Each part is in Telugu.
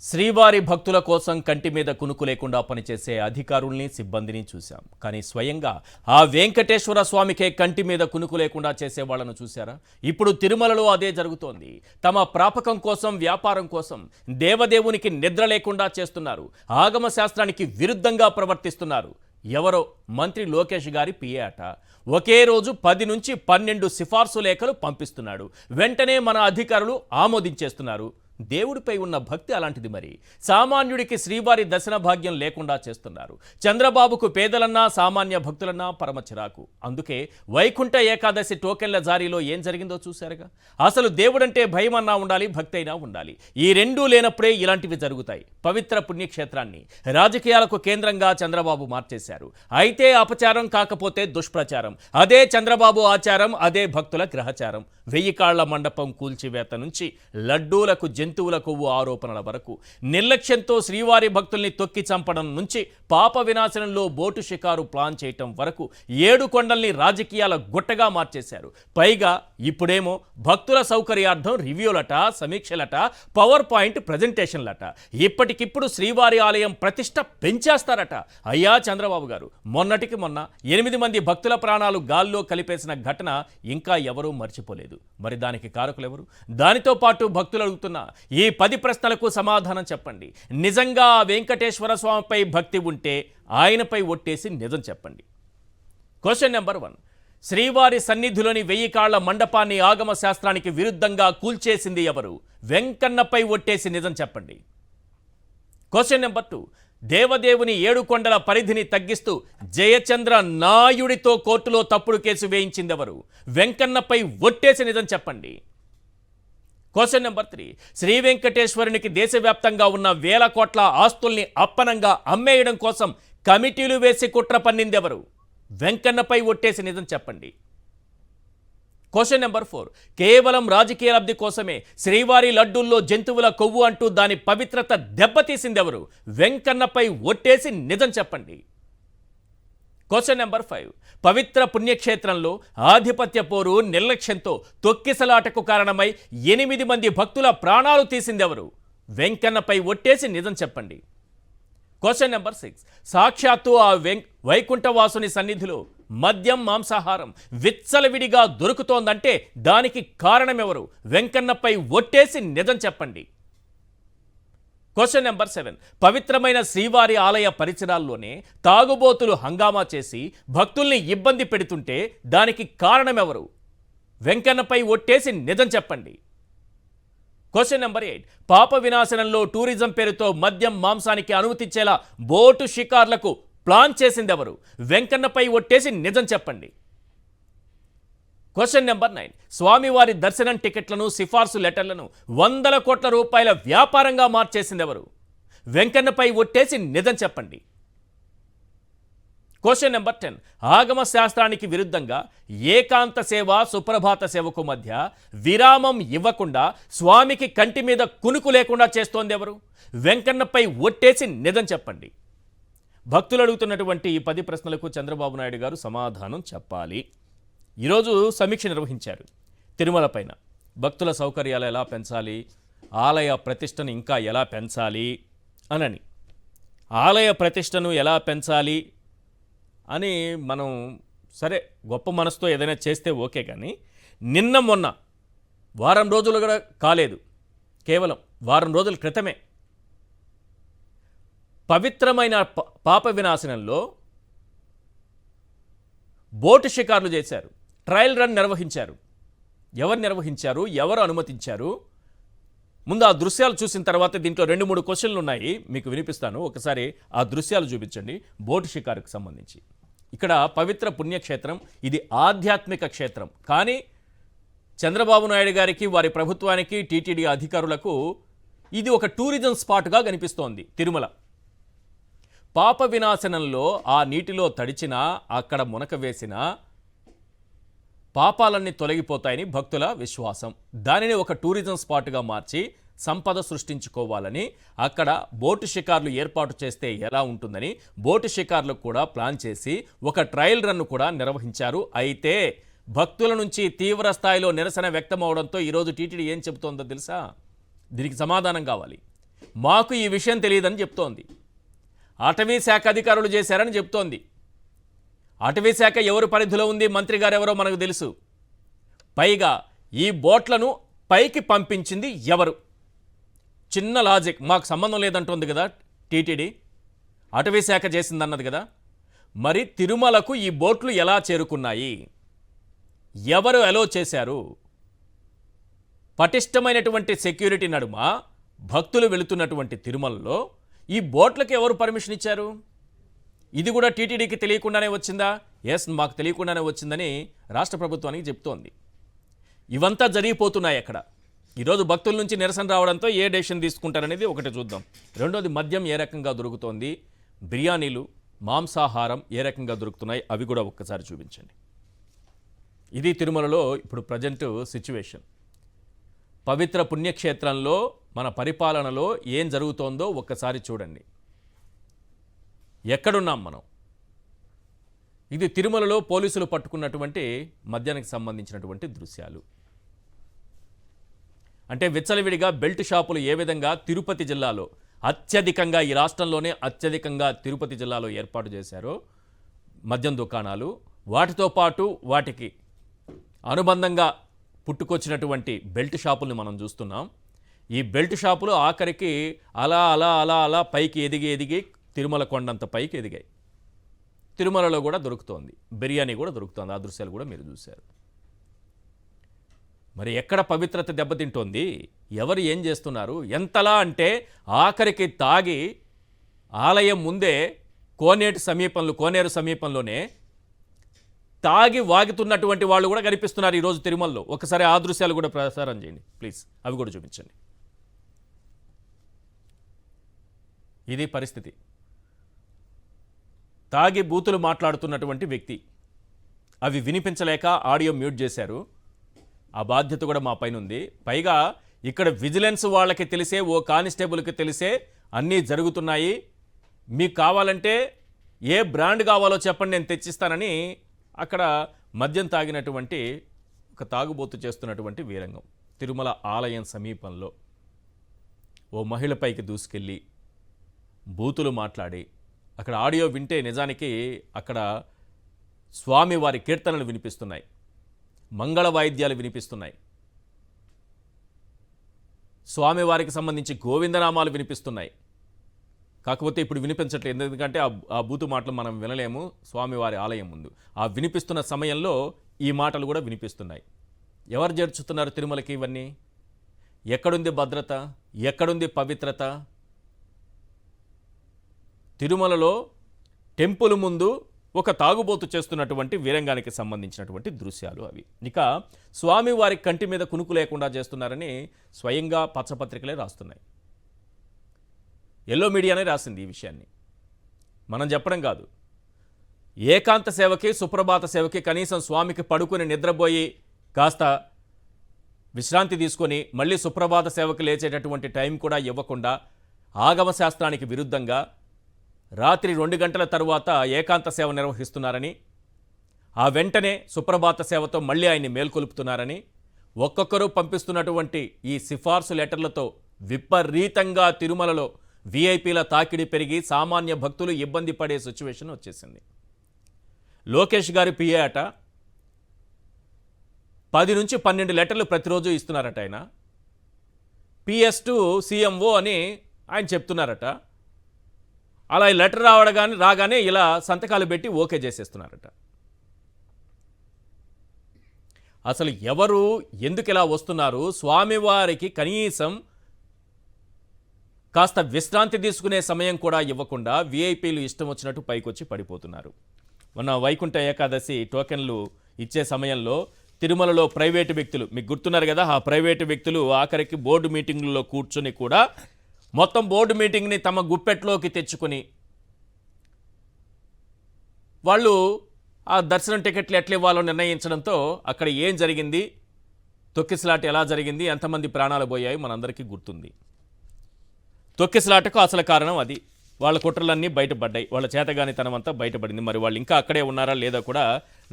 శ్రీవారి భక్తుల కోసం కంటి మీద కునుకు లేకుండా పనిచేసే అధికారుల్ని సిబ్బందిని చూశాం. కానీ స్వయంగా ఆ వెంకటేశ్వర స్వామికే కంటి మీద కునుకు లేకుండా చేసే వాళ్ళను చూశారా? ఇప్పుడు తిరుమలలో అదే జరుగుతోంది. తమ ప్రాపకం కోసం, వ్యాపారం కోసం దేవదేవునికి నిద్ర లేకుండా చేస్తున్నారు. ఆగమ శాస్త్రానికి విరుద్ధంగా ప్రవర్తిస్తున్నారు. ఎవరో మంత్రి లోకేష్ గారి పిఏ అట. ఒకే రోజు 10 నుంచి 12 సిఫార్సు లేఖలు పంపిస్తున్నాడు. వెంటనే మన అధికారులు ఆమోదించేస్తున్నారు. దేవుడిపై ఉన్న భక్తి అలాంటిది. మరి సామాన్యుడికి శ్రీవారి దర్శన భాగ్యం లేకుండా చేస్తున్నారు. చంద్రబాబుకు పేదలన్నా సామాన్య భక్తులన్నా పరమ చిరాకు. అందుకే వైకుంఠ ఏకాదశి టోకెన్ల జారీలో ఏం జరిగిందో చూశారుగా. అసలు దేవుడంటే భయం అన్నా ఉండాలి, భక్తి అయినా ఉండాలి. ఈ రెండూ లేనప్పుడే ఇలాంటివి జరుగుతాయి. పవిత్ర పుణ్యక్షేత్రాన్ని రాజకీయాలకు కేంద్రంగా చంద్రబాబు మార్చేశారు. అయితే అపచారం కాకపోతే దుష్ప్రచారం. అదే చంద్రబాబు ఆచారం, అదే భక్తుల గ్రహచారం. 1000 కాళ్ల మండపం కూల్చివేత నుంచి లడ్డూలకు జంతువుల కొవ్వు ఆరోపణల వరకు, నిర్లక్ష్యంతో శ్రీవారి భక్తుల్ని తొక్కి చంపడం నుంచి పాప వినాశనంలో బోటు షికారు ప్లాన్ చేయటం వరకు 7 కొండల్ని రాజకీయాల గుట్టగా మార్చేశారు. పైగా ఇప్పుడేమో భక్తుల సౌకర్యార్థం రివ్యూలట, సమీక్షలట, పవర్ పాయింట్ ప్రజెంటేషన్లట. ఇప్పటికిప్పుడు శ్రీవారి ఆలయం ప్రతిష్ట పెంచేస్తారట. అయ్యా చంద్రబాబు గారు, మొన్నటికి మొన్న 8 మంది భక్తుల ప్రాణాలు గాల్లో కలిపేసిన ఘటన ఇంకా ఎవరూ మర్చిపోలేదు. మరి దానికి కారకులెవరు? దానితో పాటు భక్తులు అడుగుతున్న ఈ 10 ప్రశ్నలకు సమాధానం చెప్పండి. నిజంగా వెంకటేశ్వర స్వామిపై భక్తి ఉంటే ఆయనపై ఒట్టేసి నిజం చెప్పండి. Question number 1. శ్రీవారి సన్నిధిలోని 1000 కాళ్ల మండపాన్ని ఆగమ శాస్త్రానికి విరుద్ధంగా కూల్చేసింది ఎవరు? వెంకన్నపై ఒట్టేసి నిజం చెప్పండి. Question number 2. దేవదేవుని 7 కొండల పరిధిని తగ్గిస్తూ జయచంద్ర నాయుడితో కోర్టులో తప్పుడు కేసు వేయించిందెవరు? వెంకన్నపై ఒట్టేసి నిజం చెప్పండి. Question number 3. శ్రీ వెంకటేశ్వరునికి దేశవ్యాప్తంగా ఉన్న 1000 కోట్ల ఆస్తుల్ని అప్పనంగా అమ్మేయడం కోసం కమిటీలు వేసి కుట్ర పన్నిందెవరు? వెంకన్నపై ఒట్టేసి నిజం చెప్పండి. Question number 4. కేవలం రాజకీయ లబ్ధి కోసమే శ్రీవారి లడ్డూల్లో జంతువుల కొవ్వు అంటూ దాని పవిత్రత దెబ్బతీసిందెవరు? వెంకన్నపై ఒట్టేసి నిజం చెప్పండి. Question number 5. పవిత్ర పుణ్యక్షేత్రంలో ఆధిపత్య పోరు, నిర్లక్ష్యంతో తొక్కిసలాటకు కారణమై 8 మంది భక్తుల ప్రాణాలు తీసిందెవరు? వెంకన్నపై ఒట్టేసి నిజం చెప్పండి. Question number 6. సాక్షాత్తు ఆ వైకుంఠవాసుని సన్నిధిలో మద్యం, మాంసాహారం విచ్చలవిడిగా దొరుకుతోందంటే దానికి కారణమెవరు? వెంకన్నపై ఒట్టేసి నిజం చెప్పండి. Question number 7. పవిత్రమైన శ్రీవారి ఆలయ పరిసరాల్లోనే తాగుబోతులు హంగామా చేసి భక్తుల్ని ఇబ్బంది పెడుతుంటే దానికి కారణమెవరు? వెంకన్నపై ఒట్టేసి నిజం చెప్పండి. Question number 8. పాప వినాశనంలో టూరిజం పేరుతో మద్యం, మాంసానికి అనుమతించేలా బోటు షికార్లకు ప్లాన్ చేసిందెవరు? వెంకన్నపై ఒట్టేసి నిజం చెప్పండి. Question number 9. స్వామివారి దర్శనం టికెట్లను, సిఫార్సు లెటర్లను 100 కోట్ల రూపాయల వ్యాపారంగా మార్చేసిందెవరు? వెంకన్నపై ఒట్టేసి నిజం చెప్పండి. Question number 10. ఆగమ శాస్త్రానికి విరుద్ధంగా ఏకాంత సేవ, సుప్రభాత సేవకు మధ్య విరామం ఇవ్వకుండా స్వామికి కంటి మీద కునుకు లేకుండా చేస్తోంది ఎవరు? వెంకన్నపై ఒట్టేసి నిజం చెప్పండి. భక్తులు అడుగుతున్నటువంటి ఈ 10 ప్రశ్నలకు చంద్రబాబు నాయుడు గారు సమాధానం చెప్పాలి. ఈరోజు సమీక్ష నిర్వహించారు తిరుమల పైన. భక్తుల సౌకర్యాలు ఎలా పెంచాలి, ఆలయ ప్రతిష్టను ఇంకా ఎలా పెంచాలి అనని, ఆలయ ప్రతిష్టను ఎలా పెంచాలి అని మనం సరే గొప్ప మనసుతో ఏదైనా చేస్తే ఓకే, కానీ నిన్న మొన్న వారం రోజులు కూడా కాలేదు, కేవలం వారం రోజుల క్రితమే పవిత్రమైన పాప వినాశనంలో బోటు షికార్లు చేశారు. ట్రయల్ రన్ నిర్వహించారు. ఎవరు నిర్వహించారు? ఎవరు అనుమతించారు? ముందు ఆ దృశ్యాలు చూసిన తర్వాత దీంట్లో 2-3 క్వశ్చన్లు ఉన్నాయి, మీకు వినిపిస్తాను. ఒకసారి ఆ దృశ్యాలు చూపించండి. బోటు షికారుకు సంబంధించి ఇక్కడ పవిత్ర పుణ్యక్షేత్రం, ఇది ఆధ్యాత్మిక క్షేత్రం. కానీ చంద్రబాబు నాయుడు గారికి, వారి ప్రభుత్వానికి, టీటీడీ అధికారులకు ఇది ఒక టూరిజం స్పాట్గా కనిపిస్తోంది తిరుమల. పాప వినాశనంలో ఆ నీటిలో తడిచినా, అక్కడ మునక వేసినా పాపాలన్నీ తొలగిపోతాయని భక్తుల విశ్వాసం. దానిని ఒక టూరిజం స్పాట్గా మార్చి సంపద సృష్టించుకోవాలని అక్కడ బోటు షికార్లు ఏర్పాటు చేస్తే ఎలా ఉంటుందని బోటు షికార్లకు కూడా ప్లాన్ చేసి ఒక ట్రయల్ రన్ను కూడా నిర్వహించారు. అయితే భక్తుల నుంచి తీవ్ర స్థాయిలో నిరసన వ్యక్తమవడంతో ఈరోజు టీటీడీ ఏం చెబుతోందో తెలుసా? దీనికి సమాధానం కావాలి. మాకు ఈ విషయం తెలియదని చెప్తోంది. అటవీ శాఖ అధికారులు చేశారని చెప్తోంది. అటవీ శాఖ ఎవరు పరిధిలో ఉంది, మంత్రి గారు ఎవరో మనకు తెలుసు. పైగా ఈ బోట్లను పైకి పంపించింది ఎవరు? చిన్న లాజిక్, మాకు సంబంధం లేదంటుంది కదా టీటీడీ, అటవీ శాఖ చేసిందన్నది కదా. మరి తిరుమలకు ఈ బోట్లు ఎలా చేరుకున్నాయి? ఎవరు అలో చేశారు? పటిష్టమైనటువంటి సెక్యూరిటీ నడుమ భక్తులు వెళుతున్నటువంటి తిరుమలలో ఈ బోట్లకు ఎవరు పర్మిషన్ ఇచ్చారు? ఇది కూడా టీటీడీకి తెలియకుండానే వచ్చిందా? ఎస్, మాకు తెలియకుండానే వచ్చిందని రాష్ట్ర ప్రభుత్వానికి చెప్తోంది. ఇవంతా జరిగిపోతున్నాయి అక్కడ. ఈరోజు భక్తుల నుంచి నిరసన రావడంతో ఏ డెసిషన్ తీసుకుంటారనేది ఒకటి చూద్దాం. రెండోది, మద్యం ఏ రకంగా దొరుకుతోంది, బిర్యానీలు, మాంసాహారం ఏ రకంగా దొరుకుతున్నాయి, అవి కూడా ఒక్కసారి చూపించండి. ఇది తిరుమలలో ఇప్పుడు ప్రజెంట్ సిచ్యువేషన్. పవిత్ర పుణ్యక్షేత్రంలో మన పరిపాలనలో ఏం జరుగుతోందో ఒక్కసారి చూడండి. ఎక్కడున్నాం మనం? ఇది తిరుమలలో పోలీసులు పట్టుకున్నటువంటి మద్యానికి సంబంధించినటువంటి దృశ్యాలు. అంటే విచ్చలవిడిగా బెల్ట్ షాపులు ఏ విధంగా తిరుపతి జిల్లాలో అత్యధికంగా, ఈ రాష్ట్రంలోనే అత్యధికంగా తిరుపతి జిల్లాలో ఏర్పాటు చేశారో మద్యం దుకాణాలు, వాటితో పాటు వాటికి అనుబంధంగా పుట్టుకొచ్చినటువంటి బెల్ట్ షాపుల్ని మనం చూస్తున్నాం. ఈ బెల్ట్ షాపులు ఆఖరికి అలా అలా అలా అలా పైకి ఎదిగి తిరుమల కొండంత పైకి ఎదిగాయి. తిరుమలలో కూడా దొరుకుతోంది, బిర్యానీ కూడా దొరుకుతోంది. ఆ దృశ్యాలు కూడా మీరు చూశారు. మరి ఎక్కడ పవిత్రత దెబ్బతింటోంది? ఎవరు ఏం చేస్తున్నారు? ఎంతలా అంటే ఆఖరికి తాగి ఆలయం ముందే కోనేరు సమీపంలోనే తాగి వాగుతున్నటువంటి వాళ్ళు కూడా కనిపిస్తున్నారు ఈరోజు తిరుమలలో. ఒకసారి ఆ దృశ్యాలు కూడా ప్రసారం చేయండి ప్లీజ్, అవి కూడా చూపించండి. ఇది పరిస్థితి. తాగి బూతులు మాట్లాడుతున్నటువంటి వ్యక్తి, అవి వినిపించలేక ఆడియో మ్యూట్ చేశారు. ఆ బాధ్యత కూడా మా పైన ఉంది. పైగా ఇక్కడ విజిలెన్స్ వాళ్ళకి తెలిసే, ఓ కానిస్టేబుల్కి తెలిసే అన్నీ జరుగుతున్నాయి. మీకు కావాలంటే ఏ బ్రాండ్ కావాలో చెప్పండి, నేను తెచ్చిస్తానని అక్కడ మద్యం తాగినటువంటి ఒక తాగుబోతు చేస్తున్నటువంటి వీరంగం తిరుమల ఆలయం సమీపంలో ఓ మహిళపైకి దూసుకెళ్ళి బూతులు మాట్లాడి, అక్కడ ఆడియో వింటే నిజానికి అక్కడ స్వామివారి కీర్తనలు వినిపిస్తున్నాయి, మంగళ వాయిద్యాలు వినిపిస్తున్నాయి, స్వామివారికి సంబంధించి గోవిందనామాలు వినిపిస్తున్నాయి. కాకపోతే ఇప్పుడు వినిపించట్లేదు, ఎందుకంటే ఆ బూతు మాటలు మనం వినలేము స్వామివారి ఆలయం ముందు. ఆ వినిపిస్తున్న సమయంలో ఈ మాటలు కూడా వినిపిస్తున్నాయి. ఎవరు చేర్చుతున్నారు తిరుమలకి ఇవన్నీ? ఎక్కడుంది భద్రత? ఎక్కడుంది పవిత్రత? తిరుమలలో టెంపుల్ ముందు ఒక తాగుబోతు చేస్తున్నటువంటి వీరంగానికి సంబంధించినటువంటి దృశ్యాలు అవి. ఇక స్వామివారి కంటి మీద కునుకు లేకుండా చేస్తున్నారని స్వయంగా పచ్చపత్రికలే రాస్తున్నాయి. ఎల్లో మీడియానే రాసింది ఈ విషయాన్ని, మనం చెప్పడం కాదు. ఏకాంత సేవకి, సుప్రభాత సేవకి కనీసం స్వామికి పడుకుని నిద్రపోయి కాస్త విశ్రాంతి తీసుకొని మళ్ళీ సుప్రభాత సేవకి లేచేటటువంటి టైం కూడా ఇవ్వకుండా ఆగమ శాస్త్రానికి విరుద్ధంగా రాత్రి 2 గంటల తరువాత ఏకాంత సేవ నిర్వహిస్తున్నారని, ఆ వెంటనే సుప్రభాత సేవతో మళ్ళీ ఆయన్ని మేల్కొలుపుతున్నారని, ఒక్కొక్కరు పంపిస్తున్నటువంటి ఈ సిఫార్సు లెటర్లతో విపరీతంగా తిరుమలలో వీఐపీల తాకిడి పెరిగి సామాన్య భక్తులు ఇబ్బంది పడే సిచ్యువేషన్ వచ్చేసింది. లోకేష్ గారి పిఏ అట 10 నుంచి 12 లెటర్లు ప్రతిరోజు ఇస్తున్నారట ఆయన. PS టు CMO అని ఆయన చెప్తున్నారట. అలా ఈ లెటర్ రాగానే ఇలా సంతకాలు పెట్టి ఓకే చేసేస్తున్నారట. అసలు ఎవరు ఎందుకు ఇలా వస్తున్నారు? స్వామివారికి కనీసం కాస్త విశ్రాంతి తీసుకునే సమయం కూడా ఇవ్వకుండా వీఐపీలు ఇష్టం వచ్చినట్టు పైకొచ్చి పడిపోతున్నారు. మొన్న వైకుంఠ ఏకాదశి టోకెన్లు ఇచ్చే సమయంలో తిరుమలలో ప్రైవేటు వ్యక్తులు, మీకు గుర్తున్నారు కదా, ఆ ప్రైవేటు వ్యక్తులు ఆఖరికి బోర్డు మీటింగుల్లో కూర్చొని కూడా మొత్తం బోర్డు మీటింగ్ని తమ గుప్పెట్లోకి తెచ్చుకొని వాళ్ళు ఆ దర్శనం టికెట్లు ఎట్లా ఇవ్వాలో నిర్ణయించడంతో అక్కడ ఏం జరిగింది, తొక్కిసలాట ఎలా జరిగింది, ఎంతమంది ప్రాణాలు పోయాయి మనందరికీ గుర్తుంది. తొక్కిసలాటకు అసలు కారణం అది. వాళ్ళ కుట్రలన్నీ బయటపడ్డాయి, వాళ్ళ చేతగానితనం అంతా బయటపడింది. మరి వాళ్ళు ఇంకా అక్కడే ఉన్నారా లేదా కూడా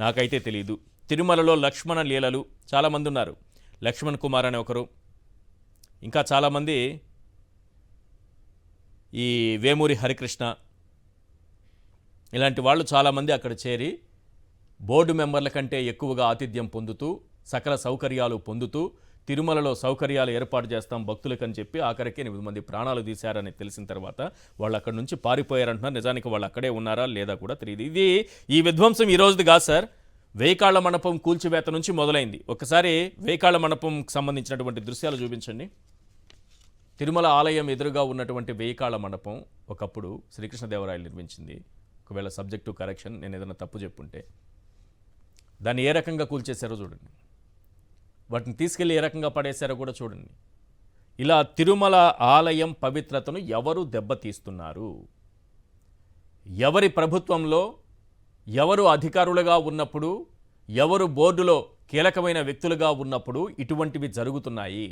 నాకైతే తెలియదు. తిరుమలలో లక్ష్మణ లీలలు చాలామంది ఉన్నారు. లక్ష్మణ్ కుమార్ అనే ఒకరు, ఇంకా చాలామంది ఈ వేమూరి హరికృష్ణ ఇలాంటి వాళ్ళు చాలామంది అక్కడ చేరి బోర్డు మెంబర్ల కంటే ఎక్కువగా ఆతిథ్యం పొందుతూ సకల సౌకర్యాలు పొందుతూ తిరుమలలో సౌకర్యాలు ఏర్పాటు చేస్తాం భక్తులకని చెప్పి ఆఖరికి 8 మంది ప్రాణాలు తీశారని తెలిసిన తర్వాత వాళ్ళు అక్కడి నుంచి పారిపోయారంటున్నారు. నిజానికి వాళ్ళు అక్కడే ఉన్నారా లేదా కూడా తెలియదు. ఈ విధ్వంసం ఈ రోజుది కాదు సార్. వేయికాళ్ల మండపం కూల్చివేత నుంచి మొదలైంది. ఒకసారి వేయికాళ్ల మండపంకి సంబంధించినటువంటి దృశ్యాలు చూపించండి. తిరుమల ఆలయం ఎదురుగా ఉన్నటువంటి వేయికాళ్ల మండపం ఒకప్పుడు శ్రీకృష్ణదేవరాయలు నిర్మించింది. ఒకవేళ సబ్జెక్టు కరెక్షన్, నేను ఏదైనా తప్పు చెప్పుంటే. దాన్ని ఏ రకంగా కూల్చేశారో చూడండి. వాటిని తీసుకెళ్ళి ఏ రకంగా పడేశారో కూడా చూడండి. ఇలా తిరుమల ఆలయం పవిత్రతను ఎవరు దెబ్బతీస్తున్నారు? ఎవరి ప్రభుత్వంలో ఎవరు అధికారులుగా ఉన్నప్పుడు, ఎవరు బోర్డులో కీలకమైన వ్యక్తులుగా ఉన్నప్పుడు ఇటువంటివి జరుగుతున్నాయి?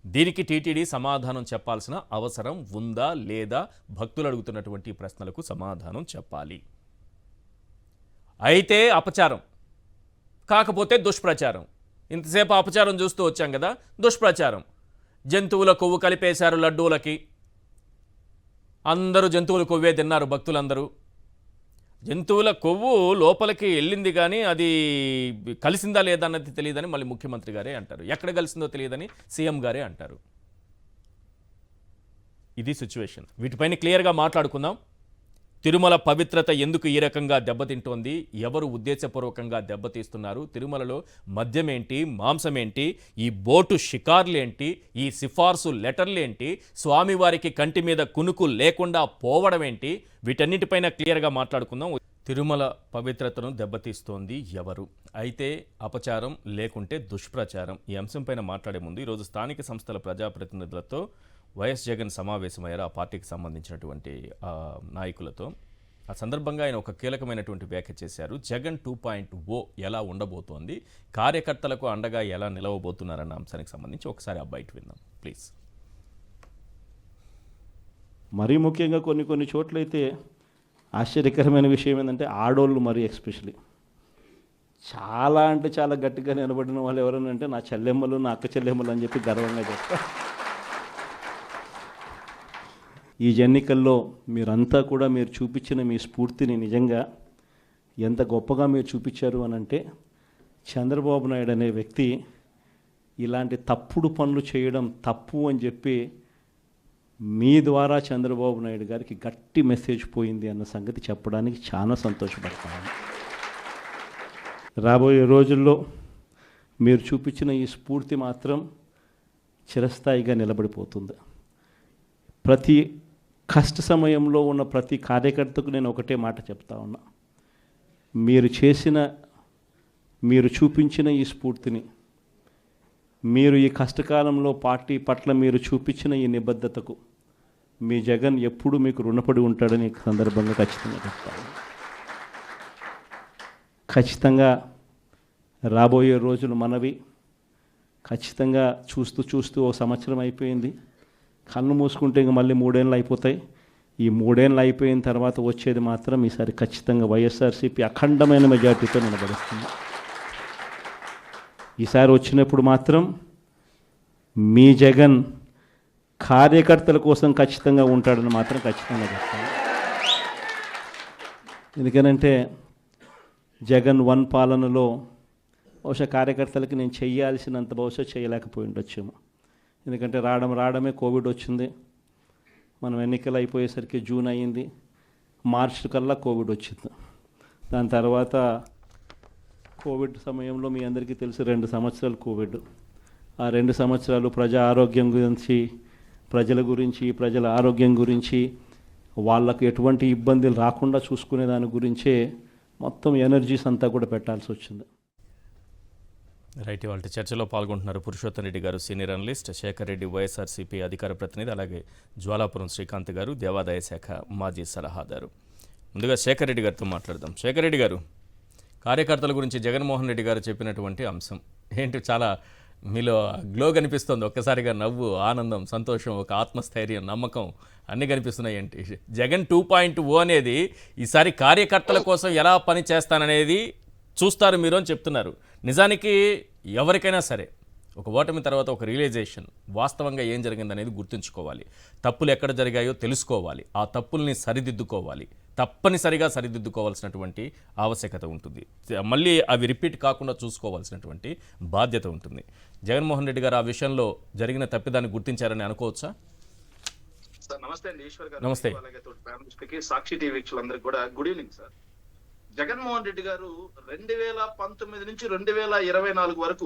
దీనికి టీటీడీ సమాధానం చెప్పాల్సిన అవసరం ఉందా లేదా? భక్తులు అడుగుతున్నటువంటి ప్రశ్నలకు సమాధానం చెప్పాలి. అయితే అపచారం, కాకపోతే దుష్ప్రచారం. ఇంతసేపు అపచారం చూస్తూ వచ్చాం కదా, దుష్ప్రచారం. జంతువుల కొవ్వు కలిపేశారు లడ్డూలకి. అందరూ జంతువుల కొవ్వే తిన్నారు భక్తులందరూ. జంతువుల కొవ్వు లోపలికి వెళ్ళింది కానీ అది కలిసిందా లేదా అన్నది తెలియదని మళ్ళీ ముఖ్యమంత్రి గారే అంటారు. ఎక్కడ కలిసిందో తెలియదని సీఎం గారే అంటారు. ఇది సిచ్యువేషన్. వీటిపైన క్లియర్గా మాట్లాడుకుందాం. తిరుమల పవిత్రత ఎందుకు ఈ రకంగా దెబ్బతింటోంది? ఎవరు ఉద్దేశపూర్వకంగా దెబ్బతీస్తున్నారు? తిరుమలలో మద్యమేంటి, మాంసమేంటి, ఈ బోటు షికార్లేంటి, ఈ సిఫార్సు లెటర్లేంటి, స్వామివారికి కంటి మీద కునుకు లేకుండా పోవడం ఏంటి? వీటన్నిటిపైన క్లియర్గా మాట్లాడుకుందాం. తిరుమల పవిత్రతను దెబ్బతీస్తోంది ఎవరు? అయితే అపచారం లేకుంటే దుష్ప్రచారం. ఈ అంశంపైన మాట్లాడే ముందు ఈరోజు స్థానిక సంస్థల ప్రజాప్రతినిధులతో వైఎస్ జగన్ సమావేశమయ్యారు. ఆ పార్టీకి సంబంధించినటువంటి నాయకులతో. ఆ సందర్భంగా ఆయన ఒక కీలకమైనటువంటి వ్యాఖ్య చేశారు. జగన్ 2.0 ఎలా ఉండబోతోంది, కార్యకర్తలకు అండగా ఎలా నిలవబోతున్నారన్న అంశానికి సంబంధించి ఒకసారి ఆ బయట విందాం ప్లీజ్. మరీ ముఖ్యంగా కొన్ని చోట్లయితే ఆశ్చర్యకరమైన విషయం ఏంటంటే ఆడోళ్ళు మరీ ఎస్పెషలీ చాలా అంటే చాలా గట్టిగా నిలబడిన వాళ్ళు ఎవరైనా అంటే నా చెల్లెమ్మలు, నా అక్క చెల్లెమ్మలు అని చెప్పి గర్వంగా చెప్తారు. ఈ ఎన్నికల్లో మీరంతా కూడా మీరు చూపించిన మీ స్ఫూర్తిని నిజంగా ఎంత గొప్పగా మీరు చూపించారు అని అంటే, చంద్రబాబు నాయుడు అనే వ్యక్తి ఇలాంటి తప్పుడు పనులు చేయడం తప్పు అని చెప్పి మీ ద్వారా చంద్రబాబు నాయుడు గారికి గట్టి మెసేజ్ పోయింది అన్న సంగతి చెప్పడానికి చాలా సంతోషపడతాను. రాబోయే రోజుల్లో మీరు చూపించిన ఈ స్ఫూర్తి మాత్రం చిరస్థాయిగా నిలబడిపోతుంది. ప్రతి కష్ట సమయంలో ఉన్న ప్రతి కార్యకర్తకు నేను ఒకటే మాట చెప్తా ఉన్నా. మీరు చూపించిన ఈ స్ఫూర్తిని, మీరు ఈ కష్టకాలంలో పార్టీ పట్ల మీరు చూపించిన ఈ నిబద్ధతకు మీ జగన్ ఎప్పుడు మీకు రుణపడి ఉంటాడని సందర్భంగా ఖచ్చితంగా చెప్తాను. ఖచ్చితంగా రాబోయే రోజులు మనవి. ఖచ్చితంగా చూస్తూ ఓ సంవత్సరం అయిపోయింది. కన్ను మూసుకుంటే ఇంక మళ్ళీ 3 ఏళ్ళు అయిపోతాయి. ఈ 3 ఏళ్ళు అయిపోయిన తర్వాత వచ్చేది మాత్రం ఈసారి ఖచ్చితంగా వైఎస్ఆర్సీపీ అఖండమైన మెజార్టీతో నిలబడుతుంది. ఈసారి వచ్చినప్పుడు మాత్రం మీ జగన్ కార్యకర్తల కోసం ఖచ్చితంగా ఉంటాడని మాత్రం ఖచ్చితంగా చెప్తాను. ఎందుకనంటే జగన్ 1 పాలనలో బహుశా కార్యకర్తలకి నేను చేయాల్సినంత బహుశా చేయలేకపోయి ఉండొచ్చేమో. ఎందుకంటే రావడమే కోవిడ్ వచ్చింది. మనం ఎన్నికలు అయిపోయేసరికి జూన్ అయ్యింది. మార్చి కల్లా కోవిడ్ వచ్చింది. దాని తర్వాత కోవిడ్ సమయంలో మీ అందరికీ తెలుసు 2 సంవత్సరాలు కోవిడ్. ఆ 2 సంవత్సరాలు ప్రజల ఆరోగ్యం గురించి వాళ్ళకు ఎటువంటి ఇబ్బందులు రాకుండా చూసుకునే దాని గురించే మొత్తం ఎనర్జీస్ అంతా కూడా పెట్టాల్సి వచ్చింది. రైట్. వాళ్ళ చర్చలో పాల్గొంటున్నారు పురుషోత్తం రెడ్డి గారు, సీనియర్ అనలిస్ట్, శేఖర్ రెడ్డి వైఎస్ఆర్సీపీ అధికార ప్రతినిధి, అలాగే జ్వాలాపురం శ్రీకాంత్ గారు, దేవాదాయ శాఖ మాజీ సలహాదారు. ముందుగా శేఖర్ రెడ్డి గారితో మాట్లాడదాం. శేఖర్ రెడ్డి గారు, కార్యకర్తల గురించి జగన్మోహన్ రెడ్డి గారు చెప్పినటువంటి అంశం ఏంటి? చాలా మీలో గ్లో కనిపిస్తుంది. ఒక్కసారిగా నవ్వు, ఆనందం, సంతోషం, ఒక ఆత్మస్థైర్యం, నమ్మకం అన్నీ కనిపిస్తున్నాయి. ఏంటి జగన్ 2.0 అనేది ఈసారి కార్యకర్తల కోసం ఎలా పని చేస్తాననేది చూస్తారు మీరు అని చెప్తున్నారు. నిజానికి ఎవరికైనా సరే ఒక ఓటమి తర్వాత ఒక రియలైజేషన్, వాస్తవంగా ఏం జరిగిందనేది గుర్తుంచుకోవాలి, తప్పులు ఎక్కడ జరిగాయో తెలుసుకోవాలి, ఆ తప్పుల్ని సరిదిద్దుకోవాలి, తప్పనిసరిగా సరిదిద్దుకోవాల్సినటువంటి ఆవశ్యకత ఉంటుంది, మళ్ళీ అవి రిపీట్ కాకుండా చూసుకోవాల్సినటువంటి బాధ్యత ఉంటుంది. జగన్మోహన్ రెడ్డి గారు ఆ విషయంలో జరిగిన తప్పిదాన్ని గుర్తించారని అనుకోవచ్చా? సార్ నమస్తే అండి, ఈశ్వర్ గారు. నమస్తే. అలాగే తోటి ప్యానలిస్ట్ కి, సాక్షి టీవీ వీక్షకులందరికీ కూడా good evening sir. Jaganmohan Reddy గారు 2019 నుంచి 2024 వరకు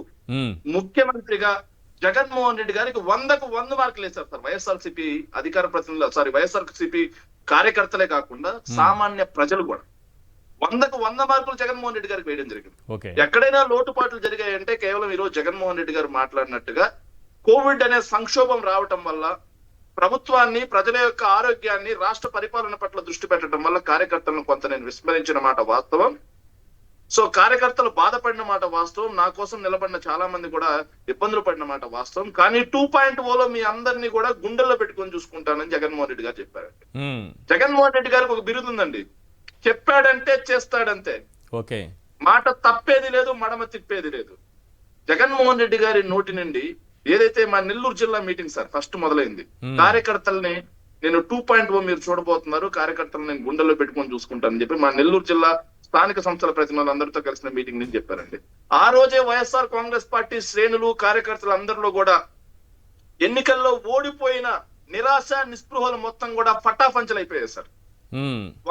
ముఖ్యమంత్రిగా జగన్మోహన్ రెడ్డి గారికి 100కు 100 మార్కులు వేశారు సార్. వైఎస్ఆర్సీపీ అధికార ప్రతినిధులు, వైఎస్ఆర్సీపీ కార్యకర్తలే కాకుండా సామాన్య ప్రజలు కూడా 100కు 100 మార్కులు జగన్మోహన్ రెడ్డి గారికి వేయడం జరిగింది. ఎక్కడైనా లోటుపాట్లు జరిగాయంటే కేవలం ఈరోజు జగన్మోహన్ రెడ్డి గారు మాట్లాడినట్టుగా కోవిడ్ అనే సంక్షోభం రావటం వల్ల ప్రభుత్వాన్ని, ప్రజల యొక్క ఆరోగ్యాన్ని, రాష్ట్ర పరిపాలన పట్ల దృష్టి పెట్టడం వల్ల కార్యకర్తలను కొంత నేను విస్మరించిన మాట వాస్తవం. సో కార్యకర్తలు బాధపడిన మాట వాస్తవం, నా కోసం నిలబడిన చాలా మంది కూడా ఇబ్బందులు పడిన మాట వాస్తవం. కానీ 2.0లో మీ అందరినీ కూడా గుండెల్లో పెట్టుకొని చూసుకుంటానని జగన్మోహన్ రెడ్డి గారు చెప్పారండి. జగన్మోహన్ రెడ్డి గారికి ఒక బిరుదు ఉందండి, చెప్పాడంటే చేస్తాడంతే. మాట తప్పేది లేదు, మడమ తిప్పేది లేదు. జగన్మోహన్ రెడ్డి గారి నోటి నుండి ఏదైతే మా నెల్లూరు జిల్లా మీటింగ్ సార్ ఫస్ట్ మొదలైంది, కార్యకర్తల్ని నేను 2.0 మీరు చూడబోతున్నారు, కార్యకర్తలను నేను గుండెల్లో పెట్టుకొని చూసుకుంటానని చెప్పి మా నెల్లూరు జిల్లా స్థానిక సంస్థల ప్రతినిధులందరితో కలిసిన మీటింగ్ నుంచి చెప్పారండి. ఆ రోజే వైఎస్ఆర్ కాంగ్రెస్ పార్టీ శ్రేణులు, కార్యకర్తలు అందరిలో కూడా ఎన్నికల్లో ఓడిపోయిన నిరాశ, నిస్పృహలు మొత్తం కూడా పటాపంచలైపోయాయి సార్.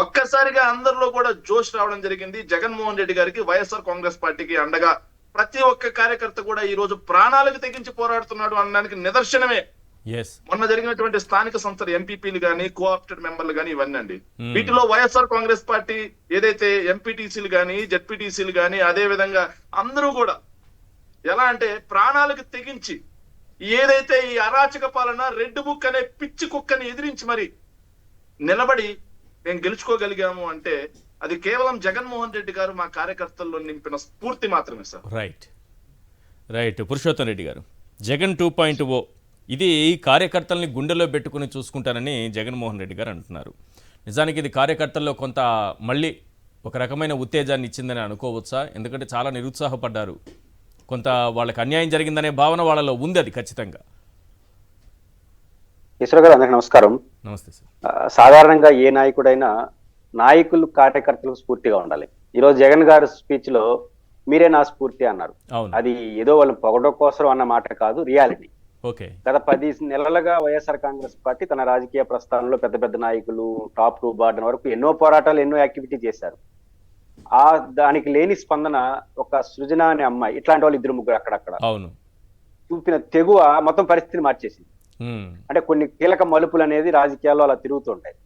ఒక్కసారిగా అందరిలో కూడా జోష్ రావడం జరిగింది. జగన్మోహన్ రెడ్డి గారికి, వైఎస్ఆర్ కాంగ్రెస్ పార్టీకి అండగా ప్రతి ఒక్క కార్యకర్త కూడా ఈ రోజు ప్రాణాలకు తెగించి పోరాడుతున్నాడు అనడానికి నిదర్శనమే మొన్న జరిగినటువంటి స్థానిక సంస్థల ఎంపీపీలు గానీ, కోఆప్టెడ్ మెంబర్లు గానీ ఇవన్నీ అండి. వీటిలో వైఎస్ఆర్ కాంగ్రెస్ పార్టీ ఏదైతే ఎంపీటీసీలు గానీ, జెడ్పీటీసీలు గానీ, అదే విధంగా అందరూ కూడా ఎలా అంటే ప్రాణాలకు తెగించి ఏదైతే ఈ అరాచక పాలన, రెడ్ బుక్ అనే పిచ్చి కుక్కని ఎదిరించి మరి నిలబడి మేము గెలుచుకోగలిగాము అంటే అది కేవలం జగన్మోహన్ రెడ్డి గారు మా కార్యకర్తల్లో నింపిన స్ఫూర్తి మాత్రమే సార్. రైట్ పురుషోత్తం రెడ్డి గారు, జగన్ 2.0 ఇది కార్యకర్తల్ని గుండెల్లో పెట్టుకుని చూసుకుంటానని జగన్మోహన్ రెడ్డి గారు అంటున్నారు. నిజానికి ఇది కార్యకర్తల్లో కొంత మళ్ళీ ఒక రకమైన ఉత్తేజాన్ని ఇచ్చిందని అనుకోవచ్చా? ఎందుకంటే చాలా నిరుత్సాహపడ్డారు, కొంత వాళ్ళకి అన్యాయం జరిగిందనే భావన వాళ్ళలో ఉంది, అది ఖచ్చితంగా. ఈశ్వర్ గారు అందరికీ నమస్కారం. నమస్తే సార్. సాధారణంగా ఏ నాయకుడైనా నాయకులు కార్యకర్తలకు స్ఫూర్తిగా ఉండాలి. ఈరోజు జగన్ గారు స్పీచ్ లో మీరే నా స్ఫూర్తి అన్నారు. అది ఏదో వాళ్ళు పొగడం కోసం అన్న మాట కాదు, రియాలిటీ. గత 10 నెలలుగా వైఎస్ఆర్ కాంగ్రెస్ పార్టీ తన రాజకీయ ప్రస్థానంలో పెద్ద పెద్ద నాయకులు, టాప్ టు బాటం వరకు ఎన్నో పోరాటాలు, ఎన్నో యాక్టివిటీ చేశారు. దానికి లేని స్పందన ఒక సృజన అనే అమ్మాయి, ఇట్లాంటి వాళ్ళు 2-3 అక్కడక్కడ చూపిన తెగువ మొత్తం పరిస్థితిని మార్చేసింది. అంటే కొన్ని కీలక మలుపులు అనేది రాజకీయాల్లో అలా తిరుగుతుంటాయి.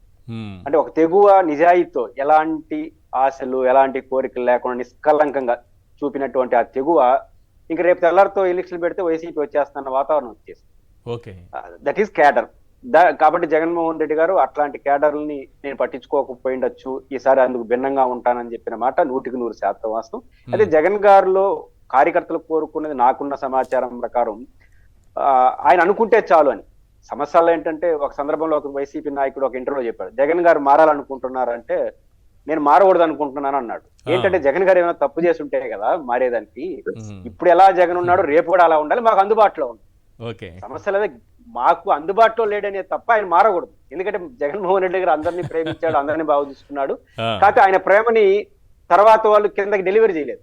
అంటే ఒక తెగువ నిజాయితీతో, ఎలాంటి ఆశలు, ఎలాంటి కోరికలు లేకుండా నిష్కలంకంగా చూపినటువంటి ఆ తెగువ ఇంకా రేపు తెల్లారితో ఎలక్షన్లు పెడితే వైసీపీ వచ్చేస్తున్న వాతావరణం వచ్చేసింది. That is cadre. కాబట్టి జగన్మోహన్ రెడ్డి గారు అట్లాంటి క్యాడర్ని నేను పట్టించుకోకపోయిండొచ్చు, ఈసారి అందుకు భిన్నంగా ఉంటానని చెప్పిన మాట 100% వాస్తవం. అయితే జగన్ గారిలో కార్యకర్తలు కోరుకున్నది నాకున్న సమాచారం ప్రకారం ఆయన అనుకుంటే చాలు అని. సమస్యలు ఏంటంటే ఒక సందర్భంలో ఒక వైసీపీ నాయకుడు ఒక ఇంటర్వ్యూలో చెప్పాడు, జగన్ గారు మారాలనుకుంటున్నారంటే నేను మారకూడదు అనుకుంటున్నాను అన్నాడు. ఏంటంటే జగన్ గారు ఏమైనా తప్పు చేసి ఉంటే కదా మారేదానికి, ఇప్పుడు ఎలా జగన్ ఉన్నాడు రేపు కూడా అలా ఉండాలి, మాకు అందుబాటులో ఉంది. సమస్యలు అదే, మాకు అందుబాటులో లేడనే తప్ప ఆయన మారకూడదు. ఎందుకంటే జగన్మోహన్ రెడ్డి గారు అందరినీ ప్రేమించాడు, అందరినీ బాగా చూసుకున్నాడు. కాకపోతే ఆయన ప్రేమని తర్వాత వాళ్ళు కిందకి డెలివరీ చేయలేదు.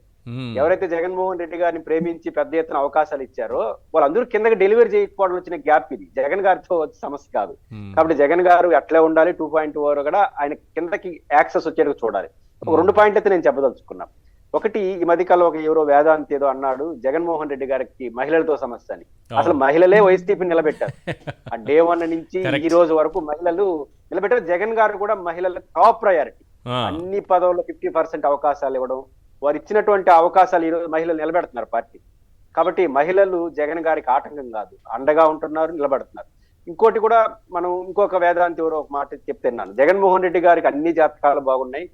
ఎవరైతే జగన్మోహన్ రెడ్డి గారిని ప్రేమించి పెద్ద ఎత్తున అవకాశాలు ఇచ్చారో వాళ్ళందరూ కిందకి డెలివరీ చేయకపోవడం వచ్చిన గ్యాప్ ఇది, జగన్ గారితో వచ్చే సమస్య కాదు. కాబట్టి జగన్ గారు అట్లే ఉండాలి, 2.0 కూడా ఆయన కిందకి యాక్సెస్ వచ్చేందుకు చూడాలి. ఒక 2 పాయింట్లు అయితే నేను చెప్పదలుచుకున్నాను. ఒకటి, ఈ మధ్యకాలంలో ఒక ఎవరో వేదాంతి ఏదో అన్నాడు జగన్మోహన్ రెడ్డి గారికి మహిళలతో సమస్య అని. అసలు మహిళలే వైసీపీని నిలబెట్టారు. ఆ డే 1 నుంచి ఈ రోజు వరకు మహిళలు నిలబెట్టారు. జగన్ గారు కూడా మహిళలకు టాప్ ప్రయారిటీ, అన్ని పదవుల్లో 50% అవకాశాలు ఇవ్వడం, వారు ఇచ్చినటువంటి అవకాశాలు ఈ రోజు మహిళలు నిలబెడుతున్నారు పార్టీ. కాబట్టి మహిళలు జగన్ గారికి ఆటంకం కాదు, అండగా ఉంటున్నారు, నిలబడుతున్నారు. ఇంకోటి కూడా మనం ఇంకొక వేదాంతి ఎవరో ఒక మాట చెప్తున్నాను, జగన్మోహన్ రెడ్డి గారికి అన్ని జాతకాలు బాగున్నాయి,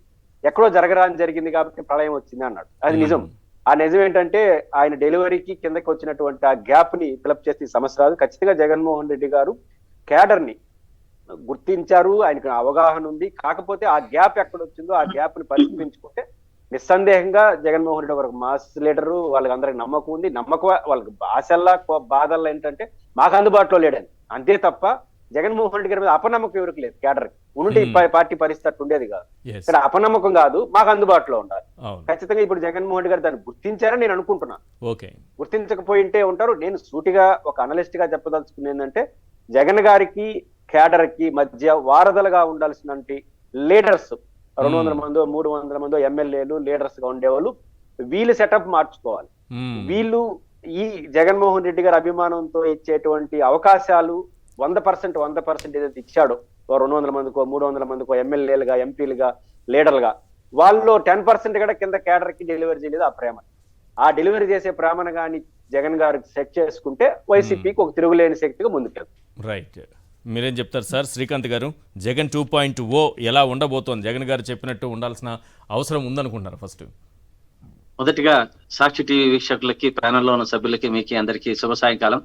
ఎక్కడో జరగరాని జరిగింది కాబట్టి ప్రళయం వచ్చింది అన్నాడు. అది నిజం. ఆ నిజం ఏంటంటే ఆయన డెలివరీకి కిందకి వచ్చినటువంటి ఆ గ్యాప్ ని ఫిలప్ చేసే సమస్య రాదు. ఖచ్చితంగా జగన్మోహన్ రెడ్డి గారు క్యాడర్ ని గుర్తించారు, ఆయనకు అవగాహన ఉంది. కాకపోతే ఆ గ్యాప్ ఎక్కడ వచ్చిందో ఆ గ్యాప్ ని పరిష్కరించుకుంటే నిస్సందేహంగా జగన్మోహన్ రెడ్డి ఒక మాస్ లీడరు, వాళ్ళకి అందరికి నమ్మకం ఉంది. నమ్మకం వాళ్ళకి భాషల్లా బాధల్లో ఏంటంటే మాకు అందుబాటులో లేడని, అంతే తప్ప జగన్మోహన్ రెడ్డి గారి మీద అపనమ్మకం ఎవరికి లేదు. కేడర్ ఉంటే పార్టీ పరిస్థితి ఉండేది కాదు. ఇక్కడ అపనమ్మకం కాదు, మాకు అందుబాటులో ఉండాలి. ఖచ్చితంగా ఇప్పుడు జగన్మోహన్ రెడ్డి గారు దాన్ని గుర్తించారని నేను అనుకుంటున్నాను. గుర్తించకపోయింటే ఉంటారు. నేను సూటిగా ఒక అనలిస్ట్ గా చెప్పదలుచుకునేది ఏంటంటే, జగన్ గారికి కేడర్ కి మధ్య వారధలుగా ఉండాల్సిన లీడర్స్ 200 మందో 300 మందో ఎమ్మెల్యేలు లీడర్స్ గా ఉండేవాళ్ళు, వీళ్ళు సెటప్ మార్చుకోవాలి. వీళ్ళు ఈ జగన్మోహన్ రెడ్డి గారి అభిమానంతో ఇచ్చేటువంటి అవకాశాలు 100% ఏదైతే ఇచ్చాడో 200 మందికో 300 మందికో ఎమ్మెల్యేలుగా, ఎంపీలుగా, లీడర్లుగా, వాళ్ళు 10% కూడా కింద కేడర్ కి డెలివరీ చేయలేదు. ఆ ప్రేమ, ఆ డెలివరీ చేసే ప్రేమను కానీ జగన్ గారికి సెట్ చేసుకుంటే వైసీపీకి ఒక తిరుగులేని శక్తిగా ముందుకెళ్తుంది. రైట్. మీరేం చెప్తారు సార్ శ్రీకాంత్ గారు? జగన్ 2.0 ఎలా ఉండబోతోంది? జగన్ గారు చెప్పినట్టు ఉండాల్సిన అవసరం ఉందనుకుంటున్నారు? ఫస్ట్ మొదటిగా సాక్షి టీవీ వీక్షకులకి, ప్యానెల్లో ఉన్న సభ్యులకి, మీకు అందరికీ శుభ సాయంకాలం.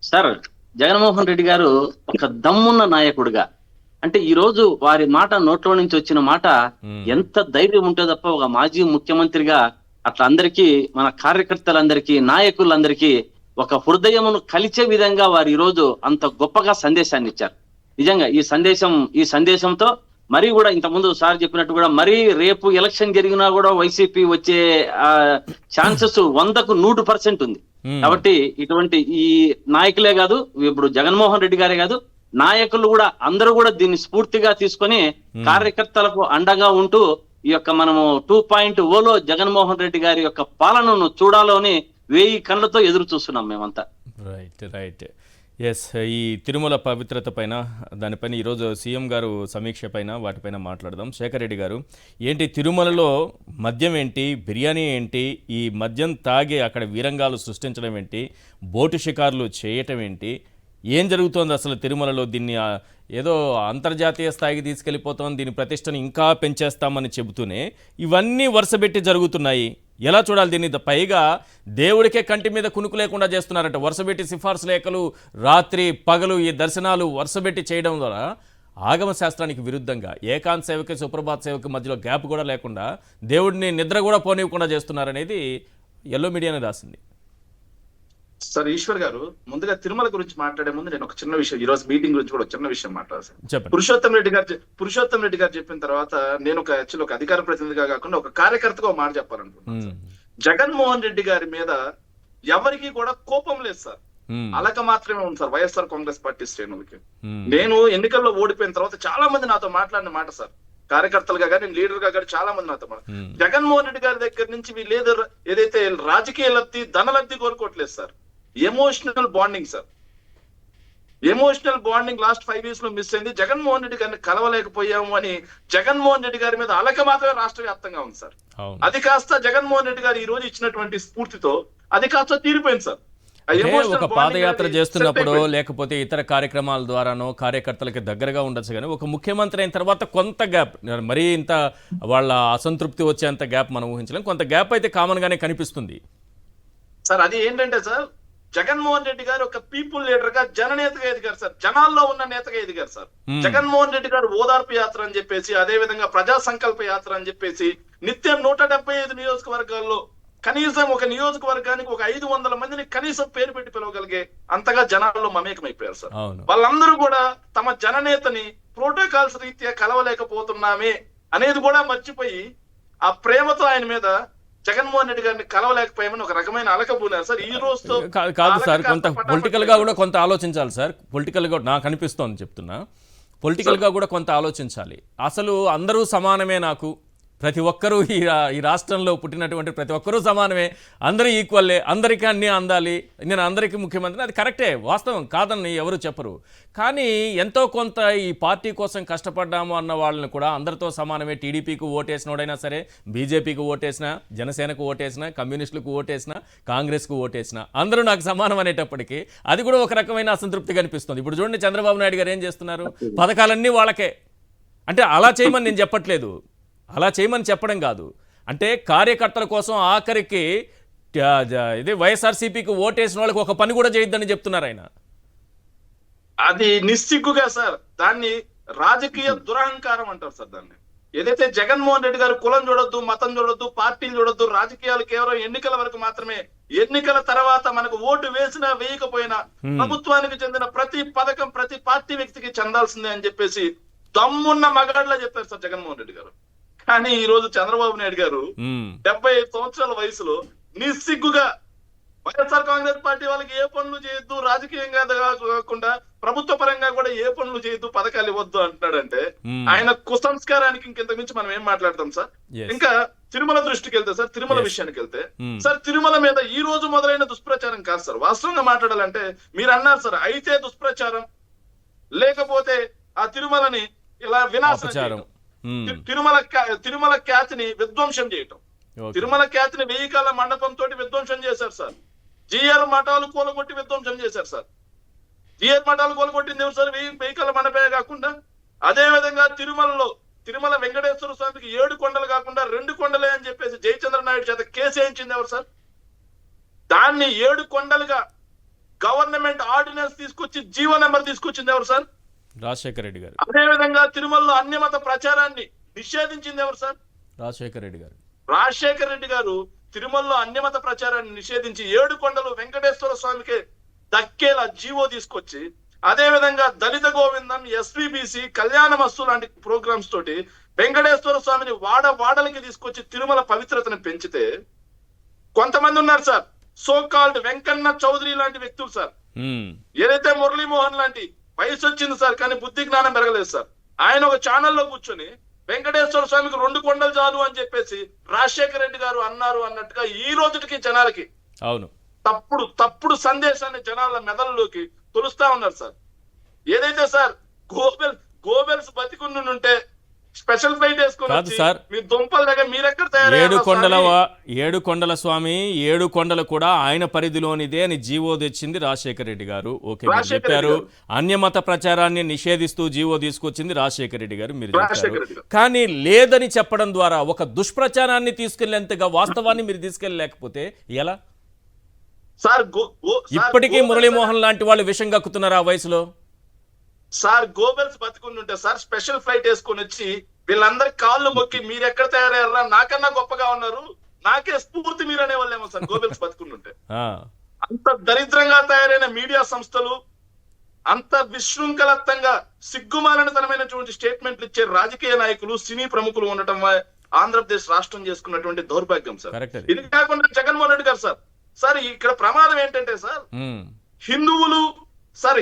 సార్, జగన్మోహన్ రెడ్డి గారు ఒక దమ్మున్న నాయకుడిగా, అంటే ఈ రోజు వారి మాట నోట్లో నుంచి వచ్చిన మాట ఎంత ధైర్యం ఉంటే తప్ప ఒక మాజీ ముఖ్యమంత్రిగా అట్లా అందరికీ, మన కార్యకర్తలందరికీ, నాయకులందరికీ ఒక హృదయమును కలిచే విధంగా వారు ఈ రోజు అంత గొప్పగా సందేశాన్ని ఇచ్చారు. నిజంగా ఈ సందేశంతో మరీ కూడా ఇంతకుముందు సార్ చెప్పినట్టు కూడా మరీ రేపు ఎలక్షన్ జరిగినా కూడా వైసీపీ వచ్చే ఛాన్సెస్ 100కు 100% ఉంది. కాబట్టి ఇటువంటి ఈ నాయకులే కాదు, ఇప్పుడు జగన్మోహన్ రెడ్డి గారే కాదు, నాయకులు కూడా అందరూ కూడా దీన్ని స్ఫూర్తిగా తీసుకొని కార్యకర్తలకు అండగా ఉంటూ ఈ యొక్క మనము 2.0లో జగన్మోహన్ రెడ్డి గారి యొక్క పాలనను చూడాలని 1000 కళ్ళతో ఎదురు చూస్తున్నాం మేమంతా. రైట్. ఎస్, ఈ తిరుమల పవిత్రత పైన, దానిపైన ఈరోజు సీఎం గారు సమీక్ష పైన, వాటిపైన మాట్లాడదాం. శేఖర్ రెడ్డి గారు, ఏంటి తిరుమలలో మద్యం ఏంటి, బిర్యానీ ఏంటి, ఈ మద్యం తాగి అక్కడ వీరంగాలు సృష్టించడం ఏంటి, బోటు షికార్లు చేయటం ఏంటి, ఏం జరుగుతోంది అసలు తిరుమలలో? దీన్ని ఏదో అంతర్జాతీయ స్థాయికి తీసుకెళ్ళిపోతాం, దీని ప్రతిష్టను ఇంకా పెంచేస్తామని చెబుతూనే ఇవన్నీ వరుసపెట్టి జరుగుతున్నాయి. ఎలా చూడాలి దీన్ని? పైగా దేవుడికే కంటి మీద కునుకు లేకుండా చేస్తున్నారట. వరుసపెట్టి సిఫార్సు లేఖలు, రాత్రి పగలు ఈ దర్శనాలు వరుసపెట్టి చేయడం ద్వారా ఆగమ శాస్త్రానికి విరుద్ధంగా ఏకాంత సేవకి, సుప్రభాత్ సేవకి మధ్యలో గ్యాప్ కూడా లేకుండా దేవుడిని నిద్ర కూడా పోనివ్వకుండా చేస్తున్నారనేది ఎల్లో మీడియానే రాసింది. సార్ ఈశ్వర్ గారు, ముందుగా తిరుమల గురించి మాట్లాడే ముందు నేను ఒక చిన్న విషయం, ఈ రోజు మీటింగ్ గురించి కూడా ఒక చిన్న విషయం మాట్లాడాలి. పురుషోత్తం రెడ్డి గారు చెప్పిన తర్వాత నేను ఒక అధికార ప్రతినిధిగా కాకుండా ఒక కార్యకర్తగా ఒక మాట చెప్పాలనుకుంటున్నాను. జగన్మోహన్ రెడ్డి గారి మీద ఎవరికి కూడా కోపం లేదు సార్, అలక మాత్రమే ఉంది సార్ వైఎస్ఆర్ కాంగ్రెస్ పార్టీ శ్రేణులకి. నేను ఎన్నికల్లో ఓడిపోయిన తర్వాత చాలా మంది నాతో మాట్లాడిన మాట సార్, కార్యకర్తలుగా కానీ లీడర్ గా కానీ చాలా మంది నాతో జగన్మోహన్ రెడ్డి గారి దగ్గర నుంచి వీళ్ళు ఏదైతే రాజకీయ లబ్ధి, ధన లబ్ధి కోరుకోవట్లేదు sir, emotional bonding sir. Emotional bonding last 5 years లో మిస్ అయింది. జగన్మోహన్ రెడ్డి గారిని కలవలేకపోయాము అని జగన్మోహన్ రెడ్డి గారి మీద అలక మాత్రమే రాష్ట్ర వ్యాప్తంగా ఉంది సార్. అది కాస్త జగన్మోహన్ రెడ్డి గారు ఈ రోజు ఇచ్చినటువంటి స్ఫూర్తితో అది కాస్త తీరిపోయింది సార్. ఒక పాదయాత్ర చేస్తున్నప్పుడు లేకపోతే ఇతర కార్యక్రమాల ద్వారానో కార్యకర్తలకి దగ్గరగా ఉండొచ్చు, కానీ ఒక ముఖ్యమంత్రి అయిన తర్వాత కొంత గ్యాప్, మరీ ఇంత వాళ్ళ అసంతృప్తి వచ్చేంత గ్యాప్ మనం ఊహించలేం. కొంత గ్యాప్ అయితే కామన్ గానే కనిపిస్తుంది సార్. అది ఏంటంటే సార్, జగన్మోహన్ రెడ్డి గారు ఒక పీపుల్ లీడర్ గా జననేతగా ఎదిగారు సార్, జనాల్లో ఉన్న నేతగా ఎదిగారు సార్. జగన్మోహన్ రెడ్డి గారు ఓదార్పు యాత్ర అని చెప్పేసి, అదే విధంగా ప్రజా సంకల్ప యాత్ర అని చెప్పేసి నిత్యం 175 నియోజకవర్గాల్లో కనీసం ఒక నియోజకవర్గానికి ఒక 500 మందిని కనీసం పేరు పెట్టి పిలవగలిగే అంతగా జనాల్లో మమేకమైపోయారు సార్. వాళ్ళందరూ కూడా తమ జననేతని ప్రోటోకాల్స్ రీత్యా కలవలేకపోతున్నామే అనేది కూడా మర్చిపోయి ఆ ప్రేమతో ఆయన మీద జగన్మోహన్ రెడ్డి గారిని కలవలేకపోయామని ఒక రకమైన అలకబూనారు సార్. ఈ రోజుతో కాదు సార్, కొంత పొలిటికల్ గా కూడా కొంత ఆలోచించాలి సార్. పొలిటికల్ గా నాకు అనిపిస్తోంది, చెప్తున్నా, పొలిటికల్ గా కూడా కొంత ఆలోచించాలి. అసలు అందరూ సమానమే, నాకు ప్రతి ఒక్కరూ ఈ రాష్ట్రంలో పుట్టినటువంటి ప్రతి ఒక్కరూ సమానమే, అందరూ ఈక్వల్లే, అందరికీ అన్నీ అందాలి, నేను అందరికీ ముఖ్యమంత్రి, అది కరెక్టే, వాస్తవం కాదని ఎవరు చెప్పరు. కానీ ఎంతో కొంత ఈ పార్టీ కోసం కష్టపడ్డాము అన్న వాళ్ళని కూడా అందరితో సమానమే, టీడీపీకి ఓటేసినోడైనా సరే, బీజేపీకి ఓటేసినా, జనసేనకు ఓటేసినా, కమ్యూనిస్టులకు ఓటేసినా, కాంగ్రెస్కు ఓటేసినా అందరూ నాకు సమానం అనేటప్పటికీ అది కూడా ఒక రకమైన అసంతృప్తి కనిపిస్తుంది. ఇప్పుడు చూడండి, చంద్రబాబు నాయుడు గారు ఏం చేస్తున్నారు, పథకాలన్నీ వాళ్ళకే. అంటే అలా చేయమని నేను చెప్పట్లేదు, అలా చేయమని చెప్పడం కాదు, అంటే కార్యకర్తల కోసం ఆఖరికి ఇది వైఎస్ఆర్సీపీకి ఓటేసిన వాళ్ళకి ఒక పని కూడా చేయొద్దని చెప్తున్నారు ఆయన. అది నిస్సిగ్గుగా సార్, దాన్ని రాజకీయ దురహంకారం అంటారు సార్. దాన్ని ఏదైతే జగన్మోహన్ రెడ్డి గారు కులం చూడొద్దు, మతం చూడొద్దు, పార్టీలు చూడొద్దు, రాజకీయాలు కేవలం ఎన్నికల వరకు మాత్రమే, ఎన్నికల తర్వాత మనకు ఓటు వేసినా వేయకపోయినా ప్రభుత్వానికి చెందిన ప్రతి పథకం ప్రతి పార్టీ వ్యక్తికి చెందాల్సిందే అని చెప్పేసి దమ్మున్న మగాడ్లా చెప్పారు సార్ జగన్మోహన్ రెడ్డి గారు. కానీ ఈ రోజు చంద్రబాబు నాయుడు గారు 75 సంవత్సరాల వయసులో నిస్సిగ్గుగా వైఎస్ఆర్ కాంగ్రెస్ పార్టీ వాళ్ళకి ఏ పనులు చేయొద్దు, రాజకీయంగా కాకుండా ప్రభుత్వ పరంగా కూడా ఏ పనులు చేయొద్దు, పథకాలు ఇవ్వద్దు అంటున్నాడంటే ఆయన కుసంస్కారానికి ఇంకెంత మించి మనం ఏం మాట్లాడతాం సార్. ఇంకా తిరుమల దృష్టికి వెళ్తే సార్, తిరుమల విషయానికి వెళ్తే సార్, తిరుమల మీద ఈ రోజు మొదలైన దుష్ప్రచారం కాదు సార్. వాస్తవంగా మాట్లాడాలంటే మీరు అన్నారు సార్, అయితే దుష్ప్రచారం లేకపోతే ఆ తిరుమలని ఇలా వినాశనం చేయడం, తిరుమల ఖ్యాతిని విధ్వంసం చేయటం, తిరుమల ఖ్యాతిని 1000 కాల మండపంతో విధ్వంసం చేశారు సార్. జిఆర్ మఠాలు కూలగొట్టి విధ్వంసం చేశారు సార్. జిఆర్ మఠాలు కూలగొట్టింది ఎవరు సార్? 1000 కాల మండపమే కాకుండా అదే విధంగా తిరుమల వెంకటేశ్వర స్వామికి 7 కొండలు కాకుండా 2 కొండలే అని చెప్పేసి జయచంద్ర నాయుడు చేత కేసు వేయించింది ఎవరు సార్? దాన్ని 7 కొండలుగా గవర్నమెంట్ ఆర్డినెన్స్ తీసుకొచ్చి జీవో నెంబర్ తీసుకొచ్చింది ఎవరు సార్? రాజశేఖర రెడ్డి గారు. అదే విధంగా తిరుమలలో అన్యమత ప్రచారాన్ని నిషేధించింది ఎవరు సార్? రాజశేఖర రెడ్డి గారు. రాజశేఖర రెడ్డి గారు తిరుమలలో అన్యమత ప్రచారాన్ని నిషేధించి 7 కొండలు వెంకటేశ్వర స్వామికి దక్కేలా జీవో తీసుకొచ్చి, అదే విధంగా దళిత గోవిందం, ఎస్పీబీసీ, కళ్యాణమస్తు లాంటి ప్రోగ్రామ్స్ తోటి వెంకటేశ్వర స్వామిని వాడలకి తీసుకొచ్చి తిరుమల పవిత్రతను పెంచితే, కొంతమంది ఉన్నారు sir so called Venkanna Chowdary లాంటి వ్యక్తులు సార్, ఏదైతే మురళీమోహన్ లాంటి వయసు వచ్చింది సార్ కానీ బుద్ధి జ్ఞానం పెరగలేదు సార్, ఆయన ఒక ఛానల్లో కూర్చొని వెంకటేశ్వర స్వామికి 2 కొండలు చాలు అని చెప్పేసి రాజశేఖర రెడ్డి గారు అన్నారు అన్నట్టుగా ఈ రోజుకి జనాలకి అవును తప్పుడు సందేశాన్ని జనాల మెదడులోకి తొలుస్తా ఉన్నారు సార్. ఏదైతే సార్ గోబెల్స్ బతికుండుంటే స్పెషల్ ఫ్లైట్ వేసుకొని మీ దుంపల దగ్గర మీరెక్కడ తయారు 7 కొండల స్వామి 7 కొండలు కూడా ఆయన పరిధిలోనిదే అని జీవో తెచ్చింది రాజశేఖర రెడ్డి గారు. ఓకే, మీరు చెప్పారు. అన్యమత ప్రచారాన్ని నిషేధిస్తూ జీవో తీసుకొచ్చింది రాజశేఖర రెడ్డి గారు, మీరు చెప్పారు. కానీ లేదని చెప్పడం ద్వారా ఒక దుష్ప్రచారాన్ని తీసుకెళ్లేంతగా వాస్తవాన్ని మీరు తీసుకెళ్ళలేకపోతే ఎలా సార్? ఇప్పటికీ మురళీమోహన్ లాంటి వాళ్ళు విషం కక్కుతున్నారు ఆ వయసులో సార్. గోబెల్స్ బతికుంటుంటే సార్ స్పెషల్ ఫ్లైట్ వేసుకొని వచ్చి వీళ్ళందరి కాళ్ళు మొక్కి మీరు ఎక్కడ తయారయ్యారా, నాకన్నా గొప్పగా ఉన్నారు, నాకే స్ఫూర్తి మీరు అనేవాళ్ళేమో సార్ గోబెల్స్ బతికుంటుంటే. అంత దరిద్రంగా తయారైన మీడియా సంస్థలు, అంత విశృంఖలత్తంగా సిగ్గుమాలినతనమైనటువంటి స్టేట్మెంట్లు ఇచ్చే రాజకీయ నాయకులు, సినీ ప్రముఖులు ఉండటం ఆంధ్రప్రదేశ్ రాష్ట్రం చేసుకున్నటువంటి దౌర్భాగ్యం సార్. ఇది కాకుండా జగన్మోహన్ రెడ్డి గారు సార్ ఇక్కడ ప్రమాదం ఏంటంటే సార్,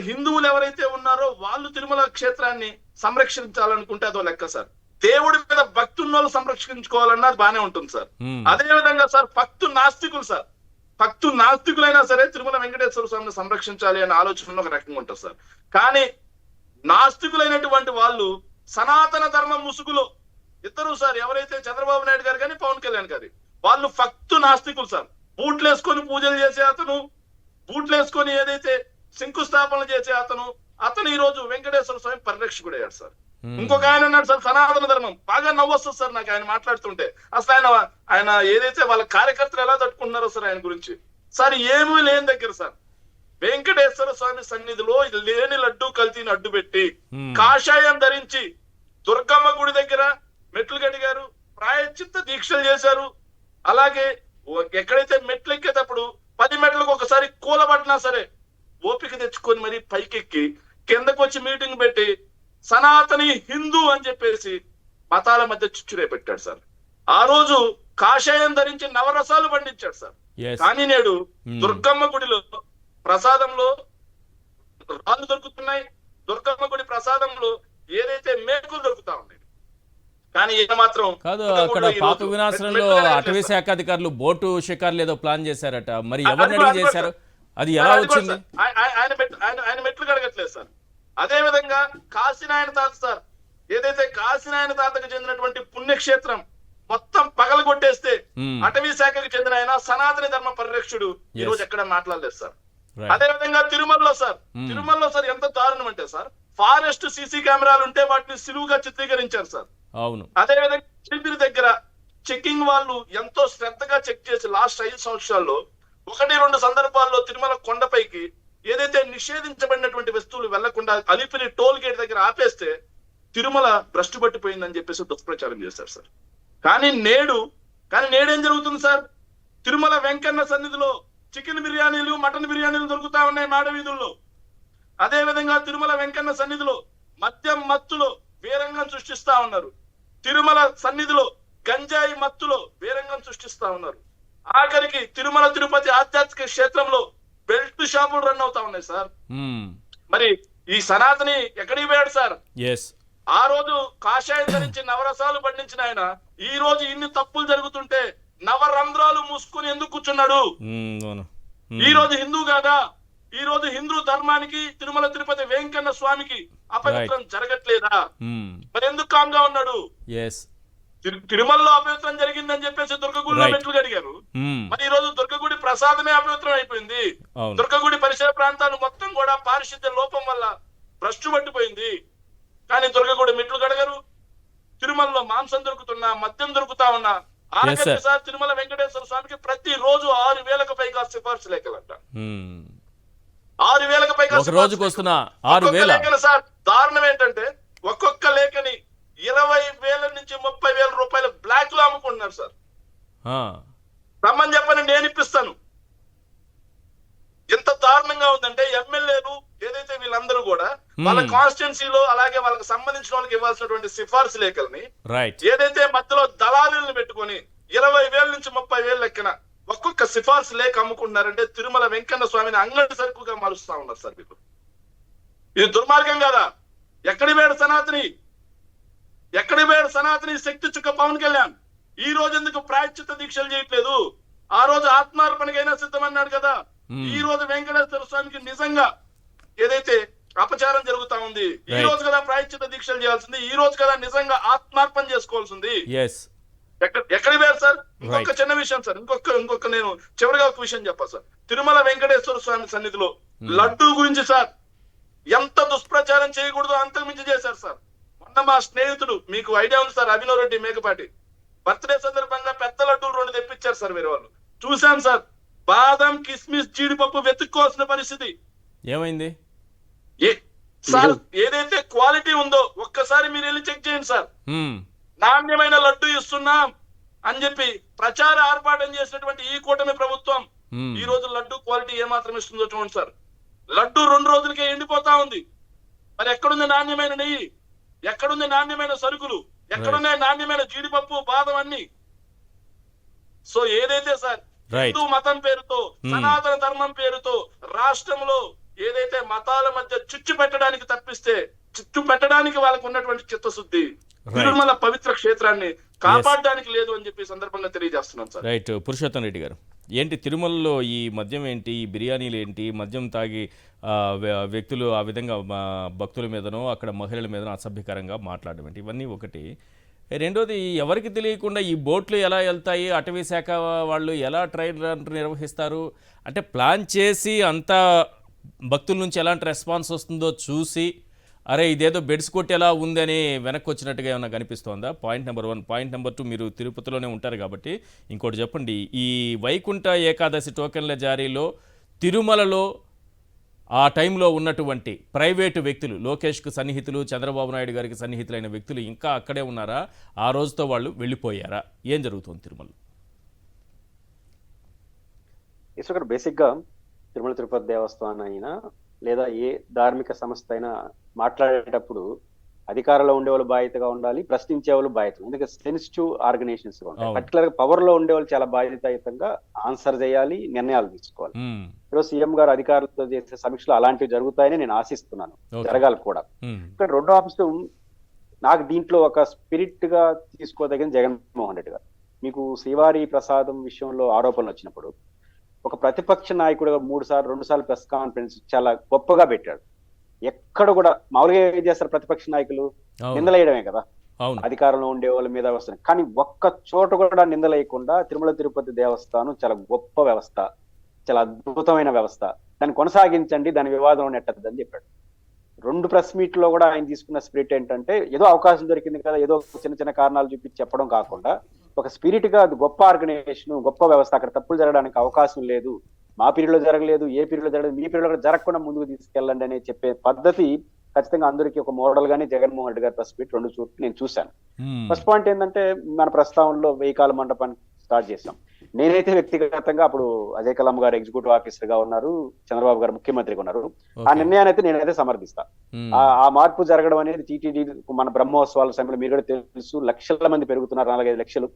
హిందువులు ఎవరైతే ఉన్నారో వాళ్ళు తిరుమల క్షేత్రాన్ని సంరక్షించాలనుకుంటే అదో లెక్క సార్. దేవుడి మీద భక్తి ఉన్న వాళ్ళు సంరక్షించుకోవాలన్నది బానే ఉంటుంది సార్. అదే విధంగా సార్ భక్తు నాస్తికులైనా సరే తిరుమల వెంకటేశ్వర స్వామిని సంరక్షించాలి అనే ఆలోచన ఒక రకంగా ఉంటుంది సార్. కానీ నాస్తికులైనటువంటి వాళ్ళు సనాతన ధర్మం ముసుగులో ఇద్దరు సార్, ఎవరైతే చంద్రబాబు నాయుడు గారు కానీ పవన్ కళ్యాణ్ గారి, వాళ్ళు భక్తు నాస్తికులు సార్. బూట్లు వేసుకొని పూజలు చేసే అతను, బూట్లు వేసుకొని ఏదైతే శంకుస్థాపన చేసే అతను ఈ రోజు వెంకటేశ్వర స్వామి పరిరక్షకుడు అయ్యాడు సార్. ఇంకొక ఆయన ఉన్నాడు సార్, సనాతన ధర్మం. బాగా నవ్వొస్తుంది సార్ నాకు ఆయన మాట్లాడుతుంటే. అసలు ఆయన ఏదైతే వాళ్ళ కార్యకర్తలు ఎలా తట్టుకుంటున్నారో సార్ ఆయన గురించి సార్, ఏమీ లేని దగ్గర సార్ వెంకటేశ్వర స్వామి సన్నిధిలో లేని లడ్డు కల్తీని అడ్డు పెట్టి కాషాయం ధరించి దుర్గమ్మ గుడి దగ్గర మెట్లు కడిగారు, ప్రాయశ్చిత్త దీక్షలు చేశారు. అలాగే ఎక్కడైతే మెట్లు ఎక్కేటప్పుడు 10 మెట్లకు ఒకసారి కూలబడినా సరే ఓపిక తెచ్చుకొని మరి పైకెక్కి కిందకు వచ్చి మీటింగ్ పెట్టి సనాతని హిందూ అని చెప్పేసి మతాల మధ్య చిచ్చురే పెట్టాడు సార్. ఆ రోజు కాషాయం ధరించి నవరసాలు పండించాడు సార్. కానీ నేడు దుర్గమ్మ గుడిలో ప్రసాదంలో రాళ్ళు దొరుకుతున్నాయి, దుర్గమ్మ గుడి ప్రసాదంలో ఏదైతే మేకులు దొరుకుతా ఉన్నాయి. కానీ మాత్రం కాదు, అక్కడ పాప వినాశనంలో అటవీ శాఖ అధికారులు బోటు షికార్లు ఏదో ప్లాన్ చేశారట, మరి ఎవరిని అడిగి చేశారు, అది ఎలా వచ్చింది? ఆయన మెట్లు కడగట్లేదు సార్. అదే విధంగా కాశీనాయన తాత సార్, ఏదైతే కాశీనాయన తాతకు చెందినటువంటి పుణ్యక్షేత్రం మొత్తం పగలు కొట్టేస్తే అటవీ శాఖకు చెందిన ఆయన సనాతన ధర్మ పరిరక్షకుడు ఈ రోజు ఎక్కడ మాట్లాడలేదు సార్. అదే విధంగా తిరుమలలో సార్ ఎంత దారుణం అంటే సార్, ఫారెస్ట్ సీసీ కెమెరాలు ఉంటే వాటిని సులువుగా చిత్రీకరించారు సార్. అవును. అదే విధంగా చిలిపిరి దగ్గర చెకింగ్ వాళ్ళు ఎంతో శ్రద్ధగా చెక్ చేసి లాస్ట్ 5 సంవత్సరాల్లో 1-2 సందర్భాల్లో తిరుమల కొండపైకి ఏదైతే నిషేధించబడినటువంటి వస్తువులు వెళ్లకుండా అలిపిరి టోల్ గేట్ దగ్గర ఆపేస్తే తిరుమల భ్రష్టు పట్టిపోయిందని చెప్పేసి దుష్ప్రచారం చేశారు సార్. కానీ నేడేం జరుగుతుంది సార్? తిరుమల వెంకన్న సన్నిధిలో చికెన్ బిర్యానీలు, మటన్ బిర్యానీలు దొరుకుతా ఉన్నాయి మాడ వీధుల్లో. అదే విధంగా తిరుమల వెంకన్న సన్నిధిలో మద్యం మత్తులో వీరంగం సృష్టిస్తా ఉన్నారు. తిరుమల సన్నిధిలో గంజాయి మత్తులో వీరంగం సృష్టిస్తా ఉన్నారు. ఆఖరికి తిరుమల తిరుపతి ఆధ్యాత్మిక క్షేత్రంలో బెల్ట్ షాపులు రన్ అవుతా ఉన్నాయి సార్. మరి ఈ సనాతని ఎక్కడికి పోయాడు సార్? ఆ రోజు కాషాయం ధరించి నవరసాలు పండించిన ఆయన ఈ రోజు ఇన్ని తప్పులు జరుగుతుంటే నవరంధ్రాలు మూసుకుని ఎందుకు కూర్చున్నాడు? ఈ రోజు హిందూ కాదా? ఈ రోజు హిందూ ధర్మానికి తిరుమల తిరుపతి వెంకన్న స్వామికి అపవిత్రం జరగట్లేదా? మరి ఎందుకు కామ్గా ఉన్నాడు? తిరుమలలో అపవిత్రం జరిగిందని చెప్పేసి దుర్గగుడిలో మెట్లు కడిగారు. మరి ఈ రోజు దుర్గగుడి ప్రసాదమే అపవిత్రం అయిపోయింది. దుర్గగుడి పరిసర ప్రాంతాలు మొత్తం కూడా పారిశుద్ధ్య లోపం వల్ల భ్రష్టు పట్టిపోయింది. కానీ దుర్గగుడి మెట్లు కడగరు. తిరుమలలో మాంసం దొరుకుతున్నా, మద్యం దొరుకుతా ఉన్నా. ఆఖరికి సార్ తిరుమల వెంకటేశ్వర స్వామికి ప్రతి రోజు 6,000కు పైగా సిఫార్సు లేఖలంట. 6,000కు పైగా రోజుకు వస్తున్నా 6,000 సార్. దారుణం ఏంటంటే ఒక్కొక్క లేఖని 20,000 నుంచి 30,000 రూపాయలు బ్లాక్ లో అమ్ముకుంటున్నారు సార్. రమ్మని చెప్పని నేను ఇప్పిస్తాను. ఎంత దారుణంగా ఉందంటే ఎమ్మెల్యేలు ఏదైతే వీళ్ళందరూ కూడా వాళ్ళ కాన్స్టిట్యున్సీలో అలాగే వాళ్ళకి సంబంధించిన వాళ్ళకి ఇవ్వాల్సినటువంటి సిఫార్సు లేఖల్ని ఏదైతే మధ్యలో దళారులను పెట్టుకొని 20,000 నుంచి 30,000 లెక్కన ఒక్కొక్క సిఫార్సు లేఖ అమ్ముకుంటున్నారంటే తిరుమల వెంకన్న స్వామిని అంగడి సరుకుగా మారుస్తా ఉన్నారు సార్ వీళ్ళు. ఇది దుర్మార్గం కదా? ఎక్కడి వేడు సనాతని శక్తి చుక్క పవన్ కళ్యాణ్ ఈ రోజు ఎందుకు ప్రాయశ్చిత్త దీక్షలు చేయట్లేదు? ఆ రోజు ఆత్మార్పణకైనా సిద్ధమన్నాడు కదా. ఈ రోజు వెంకటేశ్వర స్వామికి నిజంగా ఏదైతే అపచారం జరుగుతా ఉంది, ఈ రోజు కదా ప్రాయశ్చిత్త దీక్షలు చేయాల్సింది, ఈ రోజు కదా నిజంగా ఆత్మార్పణ చేసుకోవాల్సింది. ఎక్కడి వేరు సార్? ఇంకొక చిన్న విషయం సార్, ఇంకొక నేను చివరిగా ఒక విషయం చెప్పాలి సార్. తిరుమల వెంకటేశ్వర స్వామి సన్నిధిలో లడ్డూ గురించి సార్ ఎంత దుష్ప్రచారం చేయకూడదో అంతకుమించి చేశారు సార్. మొన్న మా స్నేహితుడు, మీకు ఐడియా ఉంది సార్, అభినవ్ రెడ్డి మేకపాటి బర్త్డే సందర్భంగా పెద్ద లడ్డూలు 2 తెప్పించారు సార్. వేరే వాళ్ళు చూశాను సార్. బాదం, కిస్మిస్, జీడిపప్పు వెతుక్కోవాల్సిన పరిస్థితి ఏమైంది సార్. ఏదైతే క్వాలిటీ ఉందో ఒక్కసారి మీరు వెళ్ళి చెక్ చేయండి సార్. నాణ్యమైన లడ్డు ఇస్తున్నాం అని చెప్పి ప్రచార ఆర్భాటం చేసినటువంటి ఈ కూటమి ప్రభుత్వం ఈ రోజు లడ్డు క్వాలిటీ ఏమాత్రం ఇస్తుందో చూడండి సార్. లడ్డు 2 రోజులకే ఎండిపోతా ఉంది. మరి ఎక్కడుంది నాణ్యమైన నెయ్యి? ఎక్కడుంది నాణ్యమైన సరుకులు? ఎక్కడున్నాయి నాణ్యమైన జీడిపప్పు, బాదం అన్ని? సో ఏదైతే సార్ హిందూ మతం పేరుతో, సనాతన ధర్మం పేరుతో రాష్ట్రంలో ఏదైతే మతాల మధ్య చిచ్చు పెట్టడానికి తప్పిస్తే, చిచ్చు పెట్టడానికి వాళ్ళకు ఉన్నటువంటి చిత్తశుద్ధి తిరుమల పవిత్ర క్షేత్రాన్ని కాపాడడానికి లేదు అని చెప్పి సందర్భంగా తెలియజేస్తున్నాను సార్. రైట్. పురుషోత్తం రెడ్డి గారు, ఏంటి తిరుమలలో ఈ మద్యం ఏంటి, ఈ బిర్యానీలు ఏంటి, మద్యం తాగి వ్యక్తులు ఆ విధంగా భక్తుల మీదనో అక్కడ మహిళల మీదనో అసభ్యకరంగా మాట్లాడడం ఏంటి, ఇవన్నీ ఒకటి. రెండోది, ఎవరికి తెలియకుండా ఈ బోట్లు ఎలా వెళ్తాయి, అటవీ శాఖ వాళ్ళు ఎలా ట్రైల్ రన్ నిర్వహిస్తారు అంటే ప్లాన్ చేసి అంతా భక్తుల నుంచి ఎలాంటి రెస్పాన్స్ వస్తుందో చూసి అరే ఇదేదో బెడ్స్ కొట్టేలా ఉందని వెనక్కి వచ్చినట్టుగా ఏమైనా కనిపిస్తోందా? Point number 1. పాయింట్ నెంబర్ 2, మీరు తిరుపతిలోనే ఉంటారు కాబట్టి ఇంకోటి చెప్పండి. ఈ వైకుంఠ ఏకాదశి టోకెన్ల జారీలో తిరుమలలో ఆ టైంలో ఉన్నటువంటి ప్రైవేటు వ్యక్తులు, లోకేష్కు సన్నిహితులు, చంద్రబాబు నాయుడు గారికి సన్నిహితులైన వ్యక్తులు ఇంకా అక్కడే ఉన్నారా? ఆ రోజుతో వాళ్ళు వెళ్ళిపోయారా? ఏం జరుగుతుంది తిరుమల? బేసిక్గా తిరుమల తిరుపతి దేవస్థానం అయినా లేదా ఏ ధార్మిక సంస్థ అయినా మాట్లాడేటప్పుడు అధికారంలో ఉండేవాళ్ళు బాధ్యతగా ఉండాలి, ప్రశ్నించే వాళ్ళు బాధ్యత. ఎందుకంటే సెన్సిటివ్ ఆర్గనైజేషన్స్ ఉంటాయి. పర్టికులర్ గా పవర్ లో ఉండేవాళ్ళు చాలా బాధ్యతాయుతంగా ఆన్సర్ చేయాలి, నిర్ణయాలు తీసుకోవాలి. ఈరోజు సీఎం గారు అధికారులతో చేసే సమీక్షలు అలాంటివి జరుగుతాయని నేను ఆశిస్తున్నాను, జరగాలి కూడా. ఇక్కడ రెండో అంశం నాకు దీంట్లో ఒక స్పిరిట్ గా తీసుకోదగిన జగన్మోహన్ రెడ్డి గారు. మీకు శ్రీవారి ప్రసాదం విషయంలో ఆరోపణలు వచ్చినప్పుడు ఒక ప్రతిపక్ష నాయకుడు 2 సార్లు ప్రెస్ కాన్ఫరెన్స్ చాలా గొప్పగా పెట్టాడు. ఎక్కడ కూడా మామూలుగా ఏం చేస్తారు ప్రతిపక్ష నాయకులు? నిందలేయడమే కదా అధికారంలో ఉండే వాళ్ళ మీద వస్తుంది. కానీ ఒక్క చోట కూడా నిందలేయకుండా తిరుమల తిరుపతి దేవస్థానం చాలా గొప్ప వ్యవస్థ, చాలా అద్భుతమైన వ్యవస్థ, దాన్ని కొనసాగించండి, దాని వివాదం నెట్టద్దని చెప్పాడు. 2 ప్రెస్ మీట్ లో కూడా ఆయన తీసుకున్న స్పిరిట్ ఏంటంటే ఏదో అవకాశం దొరికింది కదా, ఏదో చిన్న చిన్న కారణాలు చూపించి చెప్పడం కాకుండా ఒక స్పిరిట్ గా అది గొప్ప ఆర్గనైజేషన్, గొప్ప వ్యవస్థ, అక్కడ తప్పులు జరగడానికి అవకాశం లేదు, మా పీరియడ్ లో జరగలేదు, ఏ పీరియడ్ లో జరగలేదు, మీ పీరియడ్ లో జరగకుండా ముందుకు తీసుకెళ్ళండి అని చెప్పే పద్ధతి ఖచ్చితంగా అందరికీ ఒక మోడల్ గానే జగన్మోహన్ రెడ్డి గారి ప్రెస్ మీట్ 2 చోట్ల నేను చూశాను. మ్మ్. ఫస్ట్ పాయింట్ ఏంటంటే మన ప్రస్తావనలో 1000 కాల మండపాన్ని స్టార్ట్ చేశాం. నేనైతే వ్యక్తిగతంగా అప్పుడు అజయ్ కలాం గారు ఎగ్జిక్యూటివ్ ఆఫీసర్ గా ఉన్నారు, చంద్రబాబు గారు ముఖ్యమంత్రిగా ఉన్నారు. ఆ నిర్ణయాన్ని అయితే నేనైతే సమర్థిస్తా. మ్మ్. ఆ మార్పు జరగడం అనేది టీటీడీ మన బ్రహ్మోత్సవాల సమయంలో మీరు కూడా తెలుసు, లక్షల మంది పెరుగుతున్నారు, 4-5 లక్షలు.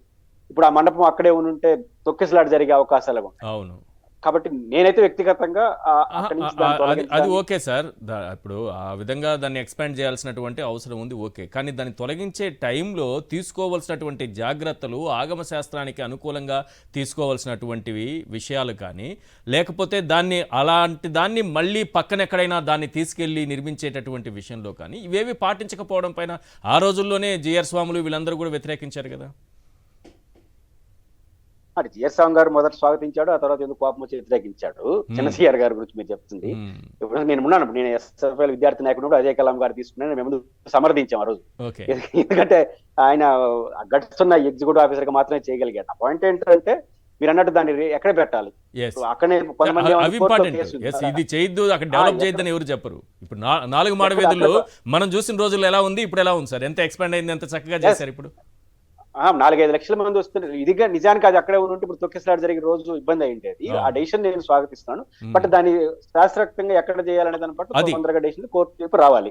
ఇప్పుడు ఆ మండపం అక్కడే ఉంటే తొక్కిసలాట జరిగే అవకాశాలు ఉన్నాయి. అవును. కాబట్టి నేనైతే వ్యక్తిగతంగా అక్కడి నుంచి దాన్ని అది తొలగించడానికి- ఓకే సార్, ఇప్పుడు ఆ విధంగా దాన్ని ఎక్స్పాండ్ చేయాల్సినటువంటి అవసరం ఉంది, ఓకే. కానీ దాన్ని తొలగించే టైంలో తీసుకోవాల్సినటువంటి జాగ్రత్తలు, ఆగమ శాస్త్రానికి అనుకూలంగా తీసుకోవాల్సినటువంటివి విషయాలు కానీ, లేకపోతే అలాంటి దాన్ని మళ్ళీ పక్కన ఎక్కడైనా దాన్ని తీసుకెళ్లి నిర్మించేటటువంటి విషయంలో కానీ ఇవేవి పాటించకపోవడం పైన ఆ రోజుల్లోనే జిఆర్ స్వాములు వీళ్ళందరూ కూడా వ్యతిరేకించారు కదా. అది జిఎస్ స్వామి గారు మొదట స్వాగతించాడు, ఆ తర్వాత ఎందుకు కోపం వచ్చి వ్యతిరేకించాడు. చిన్నసీఆర్ గారి గురించి మీరు చెప్తుంది. మ్మ్. ఇప్పుడు నేను ఎస్ఎఫ్ఐ విద్యార్థి నాయకుడు కూడా అజయ్ కలాం గారు తీసుకున్నాను, మేము ముందు సమర్థించాం ఆ రోజు. ఓకే. ఎందుకంటే ఆయన గడుస్తున్న ఎగ్జిక్యూటివ్ ఆఫీసర్ గా మాత్రమే చేయగలిగాడు. ఆ పాయింట్ ఏంటంటే మీరు అన్నట్టు దాన్ని ఎక్కడ పెట్టాలి, Yes. అక్కడే కొంతమంది అవి ఇంపార్టెంట్. ఇది చేయొద్దు, అక్కడ డెవలప్ చేయొద్దని ఎవరు చెప్పరు. ఇప్పుడు 4 మాడ వీధుల్లో మనం చూసిన రోజుల్లో ఎలా ఉంది, ఇప్పుడు ఎలా ఉంది సార్? ఎంత ఎక్స్పాండ్ అయింది, ఎంత చక్కగా చేశారు ఇప్పుడు. 4-5 లక్షల మంది వస్తున్నారు. ఇదిగా నిజానికి అది అక్కడే ఉంటే ఇప్పుడు తొక్కిసలాట జరిగే రోజు ఇబ్బంది అయింటేది. ఆ డెసిషన్ నేను స్వాగతిస్తున్నాను. బట్ దాన్ని శాస్త్రయుక్తంగా ఎక్కడ చేయాలనే దాని పట్ల తొందరగా డెసిషన్ కోర్టు వైపు రావాలి.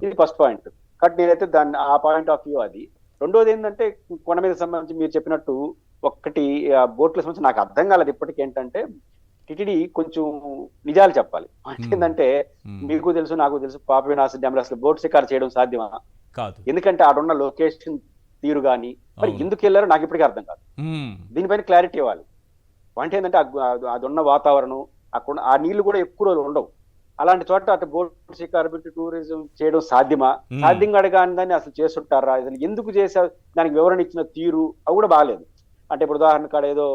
ఇది ఫస్ట్ పాయింట్. కాబట్టి నేనైతే దాన్ని ఆ పాయింట్ ఆఫ్ వ్యూ అది. రెండోది ఏంటంటే కొండ మీద సంబంధించి మీరు చెప్పినట్టు ఒకటి బోట్ల సంబంధించి నాకు అర్థం కాలేదు ఇప్పటికి ఏంటంటే టిటిడి కొంచెం నిజాలు చెప్పాలి. ఏంటంటే మీకు తెలుసు, నాకు తెలుసు, పాప వినాశ డ్యామ్ అసలు బోట్ షికారు చేయడం సాధ్యమా కాదు. ఎందుకంటే ఆడున్న లొకేషన్ తీరు కానీ మరి ఎందుకు వెళ్ళారో నాకు ఇప్పటికీ అర్థం కాదు. దీనిపైన క్లారిటీ ఇవ్వాలి. అంటే ఏంటంటే అది ఉన్న వాతావరణం, అక్కడ ఆ నీళ్లు కూడా ఎక్కువ రోజులు ఉండవు. అలాంటి చోట అటు బోట్ షికారు పెట్టి టూరిజం చేయడం సాధ్యమా, సాధ్యంగా అడగాని దాన్ని అసలు చేస్తుంటారా, అసలు ఎందుకు చేశారు, దానికి వివరణ ఇచ్చిన తీరు అవి కూడా బాగాలేదు. అంటే ఇప్పుడు ఉదాహరణ కాడ ఏదో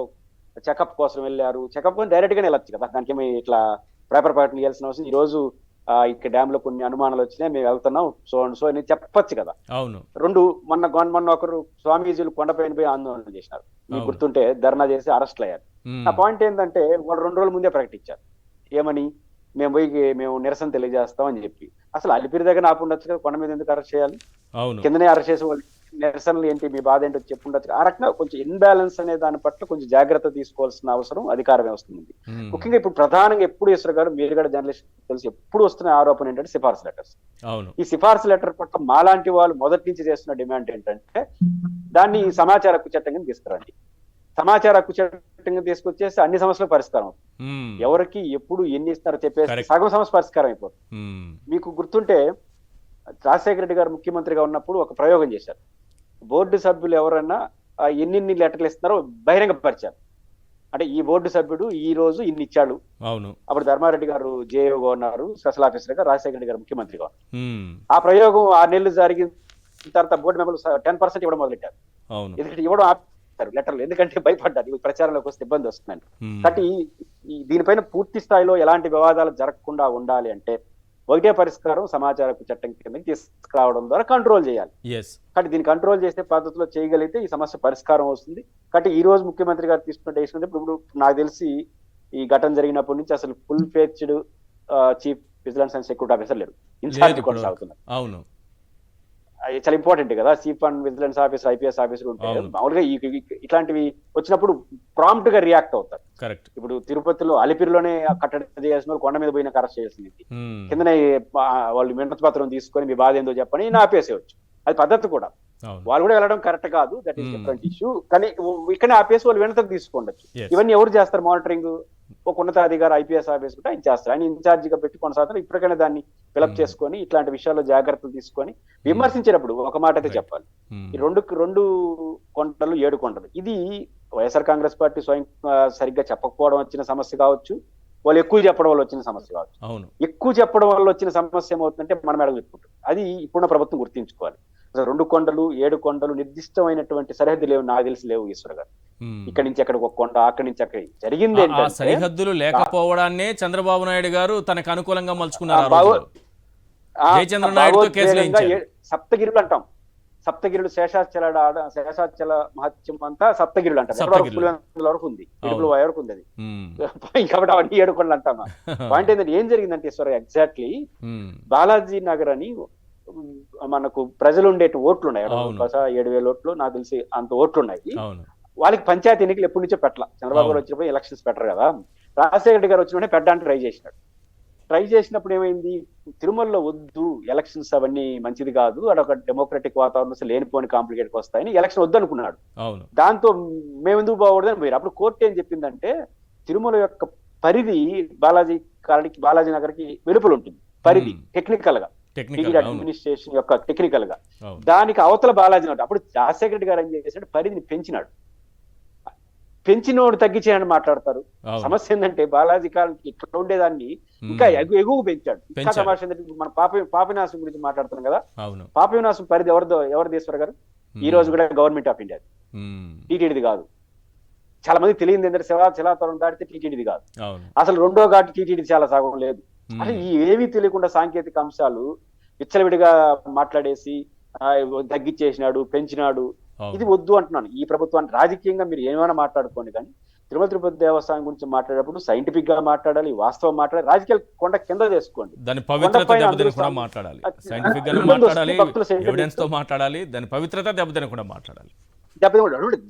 చెకప్ కోసం వెళ్ళారు, చెకప్ డైరెక్ట్ గానే వెళ్ళొచ్చు కదా, దానికి ఏమి ఇట్లా పేపర్ పాటలు ఇవ్వాల్సిన అవసరం. ఈ రోజు ఇక్కడ డ్యామ్ లో కొన్ని అనుమానాలు వచ్చినాయి, మేము వెళ్తున్నాం సో అని చెప్పొచ్చు కదా. అవును. మొన్న ఒకరు స్వామీజీలు కొండపైన పోయి ఆందోళన చేసినారు, మీకు గుర్తుంటే ధర్నా చేసి అరెస్ట్లు అయ్యారు. ఆ పాయింట్ ఏంటంటే వాళ్ళు 2 రోజుల ముందే ప్రకటించారు ఏమని, మేము నిరసన తెలియజేస్తాం అని చెప్పి. అసలు అలిపిరి దగ్గర ఆపుండొచ్చు కదా, కొండ మీద ఎందుకు అరెస్ట్ చేయాలి? కిందనే అరెస్ట్ చేసి వాళ్ళు నిరసనలు ఏంటి, మీ బాధ ఏంటో చెప్పుండొచ్చు. ఆ రకంగా కొంచెం ఇన్బ్యాలెన్స్ అనే దాని పట్ల కొంచెం జాగ్రత్త తీసుకోవాల్సిన అవసరం అధికార వ్యవస్థ ఉంది. ముఖ్యంగా ఇప్పుడు ప్రధానంగా ఎప్పుడు ఈశ్వర్ గారు, మీరు కూడా జర్నలిస్ట్ తెలిసి ఎప్పుడు వస్తున్న ఆరోపణ ఏంటంటే సిఫార్సు లెటర్స్. ఈ సిఫార్సు లెటర్ పట్ల మాలాంటి వాళ్ళు మొదటి నుంచి చేస్తున్న డిమాండ్ ఏంటంటే దాన్ని సమాచార హక్కు చట్టం కింద తీసుకురండి. సమాచార హక్కు చట్టం కింద తీసుకొచ్చేసి అన్ని సమస్యలు పరిష్కారం అవుతుంది. ఎవరికి ఎప్పుడు ఎన్ని ఇస్తారో చెప్పేసి సగం సమస్య పరిష్కారం అయిపోతుంది. మీకు గుర్తుంటే రాజశేఖర రెడ్డి గారు ముఖ్యమంత్రిగా ఉన్నప్పుడు ఒక ప్రయోగం చేశారు. బోర్డు సభ్యులు ఎవరన్నా ఎన్ని లెటర్లు ఇస్తున్నారో బహిరంగ పరిచారు. అంటే ఈ బోర్డు సభ్యుడు ఈ రోజు ఇన్ని ఇచ్చాడు. అవును. అప్పుడు ధర్మారెడ్డి గారు జేఏఓగా ఉన్నారు, స్పెషల్ ఆఫీసర్ గా, రాజశేఖర రెడ్డి గారు ముఖ్యమంత్రిగా ఉన్నారు. ఆ ప్రయోగం 6 నెలలు జరిగిన తర్వాత బోర్డు మెంబర్లు 10% ఇవ్వడం మొదలెట్టారు. ఎందుకంటే ఇవ్వడం ఆపారు లెటర్లు, ఎందుకంటే భయపడ్డారు ప్రచారంలోకి వస్తే ఇబ్బంది వస్తుందని. కాబట్టి దీనిపైన పూర్తి స్థాయిలో ఎలాంటి వివాదాలు జరగకుండా ఉండాలి అంటే ఒకటే పరిష్కారం, సమాచార హక్కు చట్టం కిందకి తీసుకురావడం ద్వారా కంట్రోల్ చేయాలి. కాబట్టి దీన్ని కంట్రోల్ చేసే పద్ధతిలో చేయగలిగితే ఈ సమస్య పరిష్కారం వస్తుంది. కాబట్టి ఈ రోజు ముఖ్యమంత్రి గారు తీసుకున్న డెసిషన్ ఇప్పుడు నాకు తెలిసి ఈ ఘటన జరిగినప్పటి నుంచి అసలు full fledged chief vigilance and security officer లేరు, ఇన్ఛార్జ్ కొనసాగుతున్నారు. అవును, చాలా ఇంపార్టెంట్ కదా. Chief and vigilance officer, IPS officer ఉంటే మామూలుగా ఇట్లాంటివి వచ్చినప్పుడు ప్రాంప్ట్ గా రియాక్ట్ అవుతారు. కరెక్ట్. ఇప్పుడు తిరుపతిలో అలిపిరిలోనే కట్టడి చేయాల్సిన వాళ్ళు కొండ మీద పోయినా అరెస్ట్ చేయాల్సింది, కిందనే వాళ్ళు వినతి పత్రం తీసుకొని మీ బాధ ఏందో చెప్పని ఆపేసేవచ్చు. అది పద్ధతి కూడా. వాళ్ళు కూడా వెళ్ళడం కరెక్ట్ కాదు, దట్ ఈస్ డిఫరెంట్ ఇష్యూ. కానీ ఇక్కడనే ఆపేసి వాళ్ళు వినతి తీసుకుండొచ్చు. ఇవన్నీ ఎవరు చేస్తారు మానిటరింగ్? ఒక ఉన్నతాధికారి ఐపీఎస్ ఆఫీస్ కూడా ఆయన చేస్తారు. ఆయన ఇన్ఛార్జ్ గా పెట్టి కొనసాగుతారు. ఇప్పటికైనా దాన్ని ఫిలప్ చేసుకొని ఇట్లాంటి విషయాల్లో జాగ్రత్తలు తీసుకొని విమర్శించేటప్పుడు ఒక మాట అయితే చెప్పాలి, ఈ 2 కొండలు 7 కొండలు ఇది వైఎస్ఆర్ కాంగ్రెస్ పార్టీ స్వయం సరిగ్గా చెప్పకపోవడం వచ్చిన సమస్య కావచ్చు, వాళ్ళు ఎక్కువ చెప్పడం వల్ల వచ్చిన సమస్య కావచ్చు. ఎక్కువ చెప్పడం వల్ల వచ్చిన సమస్య ఏమవుతుందంటే మనం ఎడలు చెప్పుకుంటాం. అది ఇప్పుడున్న ప్రభుత్వం గుర్తించుకోవాలి. 2 కొండలు 7 కొండలు నిర్దిష్టమైనటువంటి సరిహద్దు లేవు, నాకు తెలిసి లేవు ఈశ్వర్ గారు. ఇక్కడి నుంచి అక్కడికి ఒక కొండ, అక్కడి నుంచి అక్కడికి జరిగింది ఏంటంటే సరిహద్దులు లేకపోవడాన్నే చంద్రబాబు నాయుడు గారు తనకు అనుకూలంగా మలుచుకున్నారు. సప్తగిరులు అంటాం. సప్తగిరులు శేషాచల మహత్యం అంతా సప్తగిరులు అంటారు. సప్తగిరులు. పులివెందుల వరకు ఉంది, అవును. ఇడుపుల వరకు ఉంది అది. మ్మ్. కాబట్టి అవన్నీ 7 కొండలు అంటామా. పాయింట్ ఏంటంటే ఏం జరిగిందంటే ఈశ్వర ఎగ్జాక్ట్లీ మ్మ్. బాలాజీ నగర్ అని మనకు ప్రజలు ఉండేటి ఓట్లు ఉన్నాయి, అవును. 7,000 ఓట్లు నాకు తెలిసి అంత ఓట్లు ఉన్నాయి. అవును. వాళ్ళకి పంచాయతీ ఎన్నికలు ఎప్పటి నుంచో పెట్టాల. చంద్రబాబు గారు వచ్చినప్పుడు ఎలక్షన్స్ పెట్టరు కదా, రాజశేఖర రెడ్డి గారు వచ్చినప్పుడే పెట్టడానికి ట్రై చేసినప్పుడు ఏమైంది, తిరుమలలో వద్దు ఎలక్షన్స్ అవన్నీ మంచిది కాదు, అదొక డెమోక్రటిక్ వాతావరణం లేనిపోని కాంప్లికేట్కి వస్తాయని ఎలక్షన్ వద్దు అనుకున్నాడు. అవును. దాంతో మేము ఎందుకు పోకూడదని పోయారు. అప్పుడు కోర్టు ఏం చెప్పిందంటే తిరుమల యొక్క పరిధి బాలాజీ నగర్కి వెలుపల ఉంటుంది పరిధి, టెక్నికల్ గా అడ్మినిస్ట్రేషన్ యొక్క టెక్నికల్ గా. దానికి అవతల బాలాజీ నగర్. అప్పుడు రాజశేఖర రెడ్డి గారు ఏం చేశాడు, పరిధిని పెంచినాడు. పెంచినోడు తగ్గించాయని మాట్లాడతారు. సమస్య ఏంటంటే బాలాజీ కాలనికి ఇక్కడ ఉండేదాన్ని ఇంకా ఎగువ పెంచాడు. ఇంకా సమస్య ఏంటంటే మన పాప వినాశం గురించి మాట్లాడుతున్నాం కదా, పాప వినాశం పరిధి ఎవరిది ఈశ్వర్ గారు? ఈ రోజు కూడా గవర్నమెంట్ ఆఫ్ ఇండియా, టీటీడీది కాదు. చాలా మంది తెలియదు ఏంటంటే శిలాతరం దాటితే టీటీడీది కాదు. అసలు 2వ ఘాటు టీటీడీ చాలా సగం లేదు. అసలు ఈ ఏమీ తెలియకుండా సాంకేతిక అంశాలు విచ్చలవిడిగా మాట్లాడేసి తగ్గించేసినాడు, పెంచినాడు. ఇది వద్దు అంటున్నాను. ఈ ప్రభుత్వాన్ని రాజకీయంగా మీరు ఏమైనా మాట్లాడుకోండి, కానీ తిరుమల తిరుపతి దేవస్థానం గురించి మాట్లాడేటప్పుడు సైంటిఫిక్ గా మాట్లాడాలి, వాస్తవం మాట్లాడాలి. రాజకీయాలు కొండ కింద చేసుకోండి, దాని పవిత్రత దెబ్బతినకుండా మాట్లాడాలి, సైంటిఫిక్ గా మాట్లాడాలి, ఎవిడెన్స్ తో మాట్లాడాలి, దాని పవిత్రత దెబ్బతినకుండా మాట్లాడాలి.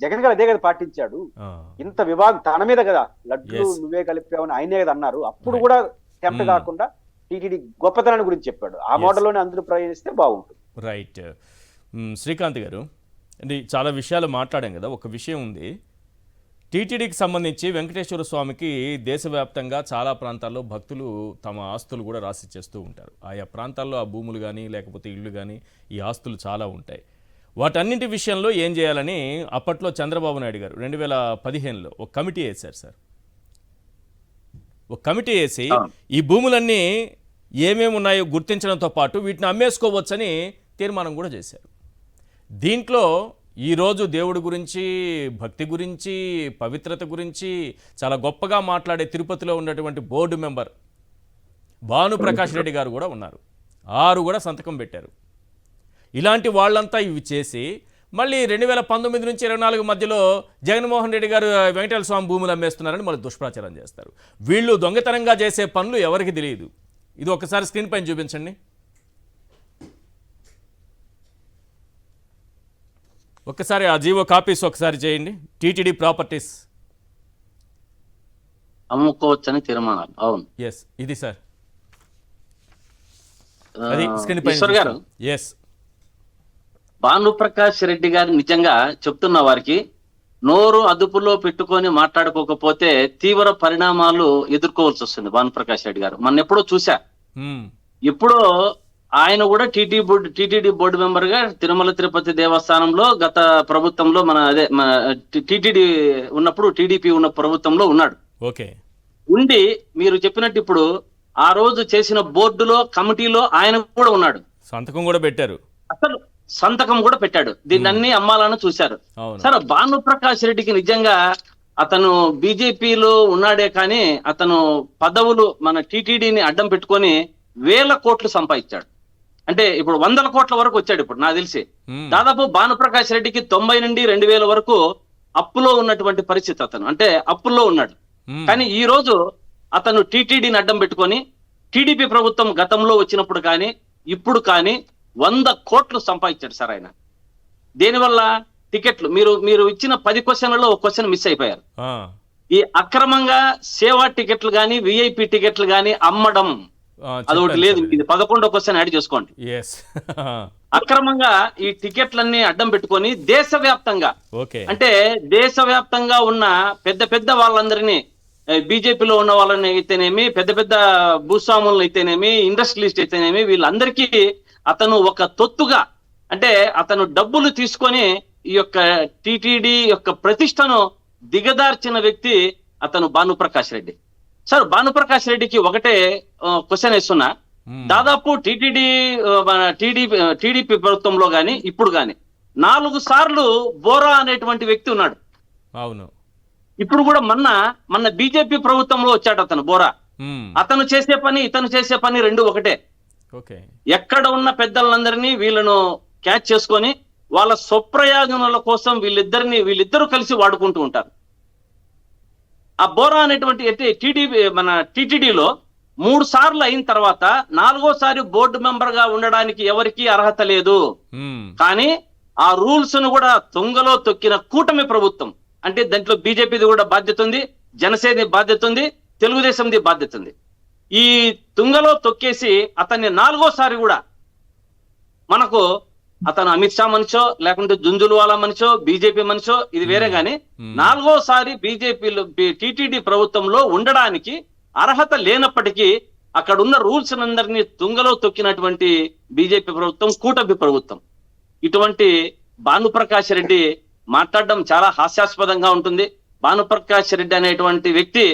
జగన్ గారు అదే కదా పాటించాడు. ఇంత వివాదం తన మీద కదా, లడ్డు నువ్వే కలిపావని ఆయనే కదా అన్నారు. అప్పుడు కూడా టెంప్ట్ కాకుండా టీటీడీ గొప్పతనాన్ని గురించి చెప్పాడు. ఆ మోడల్లోనే అందరూ ప్రయాణిస్తే బాగుంటుంది. రైట్. శ్రీకాంత్ గారు, అంటే చాలా విషయాలు మాట్లాడాం కదా, ఒక విషయం ఉంది. టీటీడీకి సంబంధించి వెంకటేశ్వర స్వామికి దేశవ్యాప్తంగా చాలా ప్రాంతాల్లో భక్తులు తమ ఆస్తులు కూడా రాసి చేస్తూ ఉంటారు. ఆయా ప్రాంతాల్లో ఆ భూములు కానీ లేకపోతే ఇళ్ళు కానీ ఈ ఆస్తులు చాలా ఉంటాయి. వాటన్నింటి విషయంలో ఏం చేయాలని అప్పట్లో చంద్రబాబు నాయుడు గారు 2015లో ఒక కమిటీ వేశారు సార్. ఒక కమిటీ వేసి ఈ భూములన్నీ ఏమేమి ఉన్నాయో గుర్తించడంతో పాటు వీటిని అమ్మేసుకోవచ్చని తీర్మానం కూడా చేశారు. దీంట్లో ఈరోజు దేవుడి గురించి, భక్తి గురించి, పవిత్రత గురించి చాలా గొప్పగా మాట్లాడే తిరుపతిలో ఉన్నటువంటి బోర్డు మెంబర్ భానుప్రకాష్ రెడ్డి గారు కూడా ఉన్నారు. 6 కూడా సంతకం పెట్టారు. ఇలాంటి వాళ్ళంతా ఇవి చేసి మళ్ళీ 2019 నుంచి 24 మధ్యలో జగన్మోహన్ రెడ్డి గారు వెంకటేశ్వర స్వామి భూములు అమ్మేస్తున్నారని మళ్ళీ దుష్ప్రచారం చేస్తారు. వీళ్ళు దొంగతనంగా చేసే పనులు ఎవరికి తెలియదు. ఇది ఒకసారి స్క్రీన్ పైన చూపించండి. ఒక్కసారి ఆ జీవో కాపీస్ ఒకసారి చేయండి. టీటీడీ ప్రాపర్టీస్ అమ్ముకోవచ్చని తీర్మానాలు. అవును, ఎస్, ఇది సార్, అది స్క్రీన్ ఈశ్వర్ గారు. పైన. ఎస్, భానుప్రకాష్ రెడ్డి గారు నిజంగా చెప్తున్న వారికి నోరు అదుపులో పెట్టుకొని మాట్లాడుకోకపోతే తీవ్ర పరిణామాలు ఎదుర్కోవాల్సి వస్తుంది. భానుప్రకాష్ రెడ్డి గారు మన ఎప్పుడో చూసా, ఎప్పుడో ఆయన కూడా టీటీడీ బోర్డు మెంబర్ గా తిరుమల తిరుపతి దేవస్థానంలో గత ప్రభుత్వంలో మన టీటీడీ ఉన్నప్పుడు, టీడీపీ ఉన్న ప్రభుత్వంలో ఉన్నాడు. ఓకే, ఉండి మీరు చెప్పినట్టు ఇప్పుడు ఆ రోజు చేసిన బోర్డులో, కమిటీలో ఆయన కూడా ఉన్నాడు. సంతకం కూడా పెట్టారు. అసలు సంతకం కూడా పెట్టాడు. దీన్ని అన్ని అమ్మాలని చూశారు. సరే, భానుప్రకాష్ రెడ్డికి నిజంగా అతను బీజేపీలో ఉన్నాడే కానీ అతను పదవులు మన టీటీడీని అడ్డం పెట్టుకొని 1000 కోట్లు సంపాదించాడు. అంటే ఇప్పుడు 100 కోట్ల వరకు వచ్చాడు. ఇప్పుడు నాకు తెలిసి దాదాపు భానుప్రకాష్ రెడ్డికి 90 నుండి 2000 వరకు అప్పులో ఉన్నటువంటి పరిస్థితి. అతను అంటే అప్పుల్లో ఉన్నాడు. కానీ ఈ రోజు అతను టీటీడీని అడ్డం పెట్టుకొని టీడీపీ ప్రభుత్వం గతంలో వచ్చినప్పుడు కానీ ఇప్పుడు కానీ 100 కోట్లు సంపాదించాడు సార్ ఆయన. దేనివల్ల? టికెట్లు. మీరు ఇచ్చిన 10 క్వశ్చన్లలో ఒక క్వశ్చన్ మిస్ అయిపోయారు. ఈ అక్రమంగా సేవా టికెట్లు కానీ విఐపి టికెట్లు కానీ అమ్మడం అదొకటి లేదు. ఇది 11వ క్వశ్చన్ యాడ్ చేసుకోండి. అక్రమంగా ఈ టికెట్లన్నీ అడ్డం పెట్టుకొని దేశవ్యాప్తంగా, అంటే దేశవ్యాప్తంగా ఉన్న పెద్ద వాళ్ళందరినీ, బీజేపీలో ఉన్న వాళ్ళని అయితేనేమి, పెద్ద భూస్వాములను అయితేనేమి, ఇండస్ట్రియలిస్ట్ అయితేనేమి, వీళ్ళందరికీ అతను ఒక తొత్తుగా, అంటే అతను డబ్బులు తీసుకొని ఈ యొక్క టీటీడీ యొక్క ప్రతిష్టను దిగదార్చిన వ్యక్తి అతను భానుప్రకాష్ రెడ్డి. సార్, భానుప్రకాష్ రెడ్డికి ఒకటే క్వశ్చన్ వేస్తున్నా. దాదాపు టీడీపీ ప్రభుత్వంలో గాని ఇప్పుడు గాని 4 సార్లు బోరా అనేటువంటి వ్యక్తి ఉన్నాడు. అవును. ఇప్పుడు కూడా మొన్న బీజేపీ ప్రభుత్వంలో వచ్చాడు అతను బోరా. అతను చేసే పని, ఇతను చేసే పని 2 ఒకటే. ఎక్కడ ఉన్న పెద్దలందరినీ వీళ్ళను క్యాచ్ చేసుకొని వాళ్ళ స్వప్రయోజనాల కోసం వీళ్ళిద్దరూ కలిసి వాడుకుంటూ ఉంటారు. ఆ బోరా అనేటువంటి మన టీటీడీలో 3 సార్లు అయిన తర్వాత 4వ సారి బోర్డు మెంబర్ గా ఉండడానికి ఎవరికీ అర్హత లేదు. కానీ ఆ రూల్స్ ను కూడా తుంగలో తొక్కిన కూటమి ప్రభుత్వం, అంటే దాంట్లో బీజేపీది కూడా బాధ్యత ఉంది, జనసేన బాధ్యత ఉంది, తెలుగుదేశంది బాధ్యత ఉంది. ఈ తుంగలో తొక్కేసి అతన్ని 4వ సారి కూడా మనకు అతను అమిత్ షా మనిషో లేకుంటే జుంజులవాలా మనిషో బీజేపీ మనిషో ఇది వేరే గాని 4వ సారి బీజేపీలో టీటీడీ ప్రభుత్వంలో ఉండడానికి అర్హత లేనప్పటికీ అక్కడ ఉన్న రూల్స్ అందరినీ తుంగలో తొక్కినటువంటి బీజేపీ ప్రభుత్వం, కూటమి ప్రభుత్వం. ఇటువంటి భానుప్రకాష్ రెడ్డి మాట్లాడడం చాలా హాస్యాస్పదంగా ఉంటుంది. భానుప్రకాష్ రెడ్డి అనేటువంటి వ్యక్తి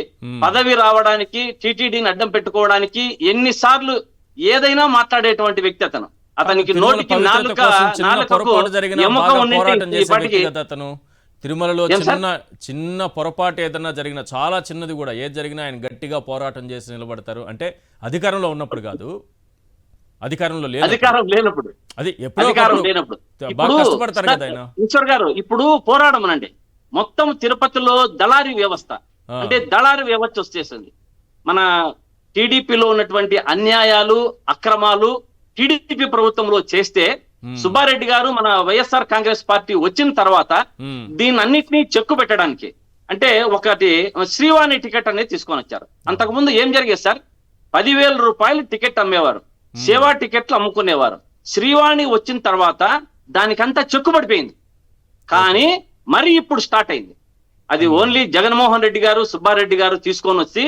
పదవి రావడానికి, టీటీడీని అడ్డం పెట్టుకోవడానికి ఎన్నిసార్లు ఏదైనా మాట్లాడేటువంటి వ్యక్తి అతనికి నోటికి నాలుకకు ఎముక ఉన్నప్పటికీ తిరుమలలో చిన్న పొరపాటు ఏదన్నా జరిగిన, చాలా చిన్నది కూడా ఏది జరిగినా ఆయన గట్టిగా పోరాటం చేసి నిలబడతారు. అంటే అధికారంలో ఉన్నప్పుడు కాదు, అధికారం లేనప్పుడు అది బాగా కష్టపడతారు కదా ఆయన. ఈశ్వర్ గారు ఇప్పుడు పోరాడమనండి, మొత్తం తిరుపతిలో దళారీ వ్యవస్థ, అంటే దళారీ వ్యవస్థ వచ్చేసింది. మన టీడీపీలో ఉన్నటువంటి అన్యాయాలు, అక్రమాలు టీడీపీ ప్రభుత్వంలో చేస్తే సుబ్బారెడ్డి గారు మన వైఎస్ఆర్ కాంగ్రెస్ పార్టీ వచ్చిన తర్వాత దీన్నన్నిటినీ చెక్కు పెట్టడానికి, అంటే ఒకటి శ్రీవాణి టికెట్ అనేది తీసుకొని వచ్చారు. అంతకుముందు ఏం జరిగేది సార్, 10,000 రూపాయలు టికెట్ అమ్మేవారు, సేవా టికెట్లు అమ్ముకునేవారు. శ్రీవాణి వచ్చిన తర్వాత దానికంతా చెక్కుబడిపోయింది. కానీ మరి ఇప్పుడు స్టార్ట్ అయింది. అది ఓన్లీ జగన్మోహన్ రెడ్డి గారు, సుబ్బారెడ్డి గారు తీసుకొని వచ్చి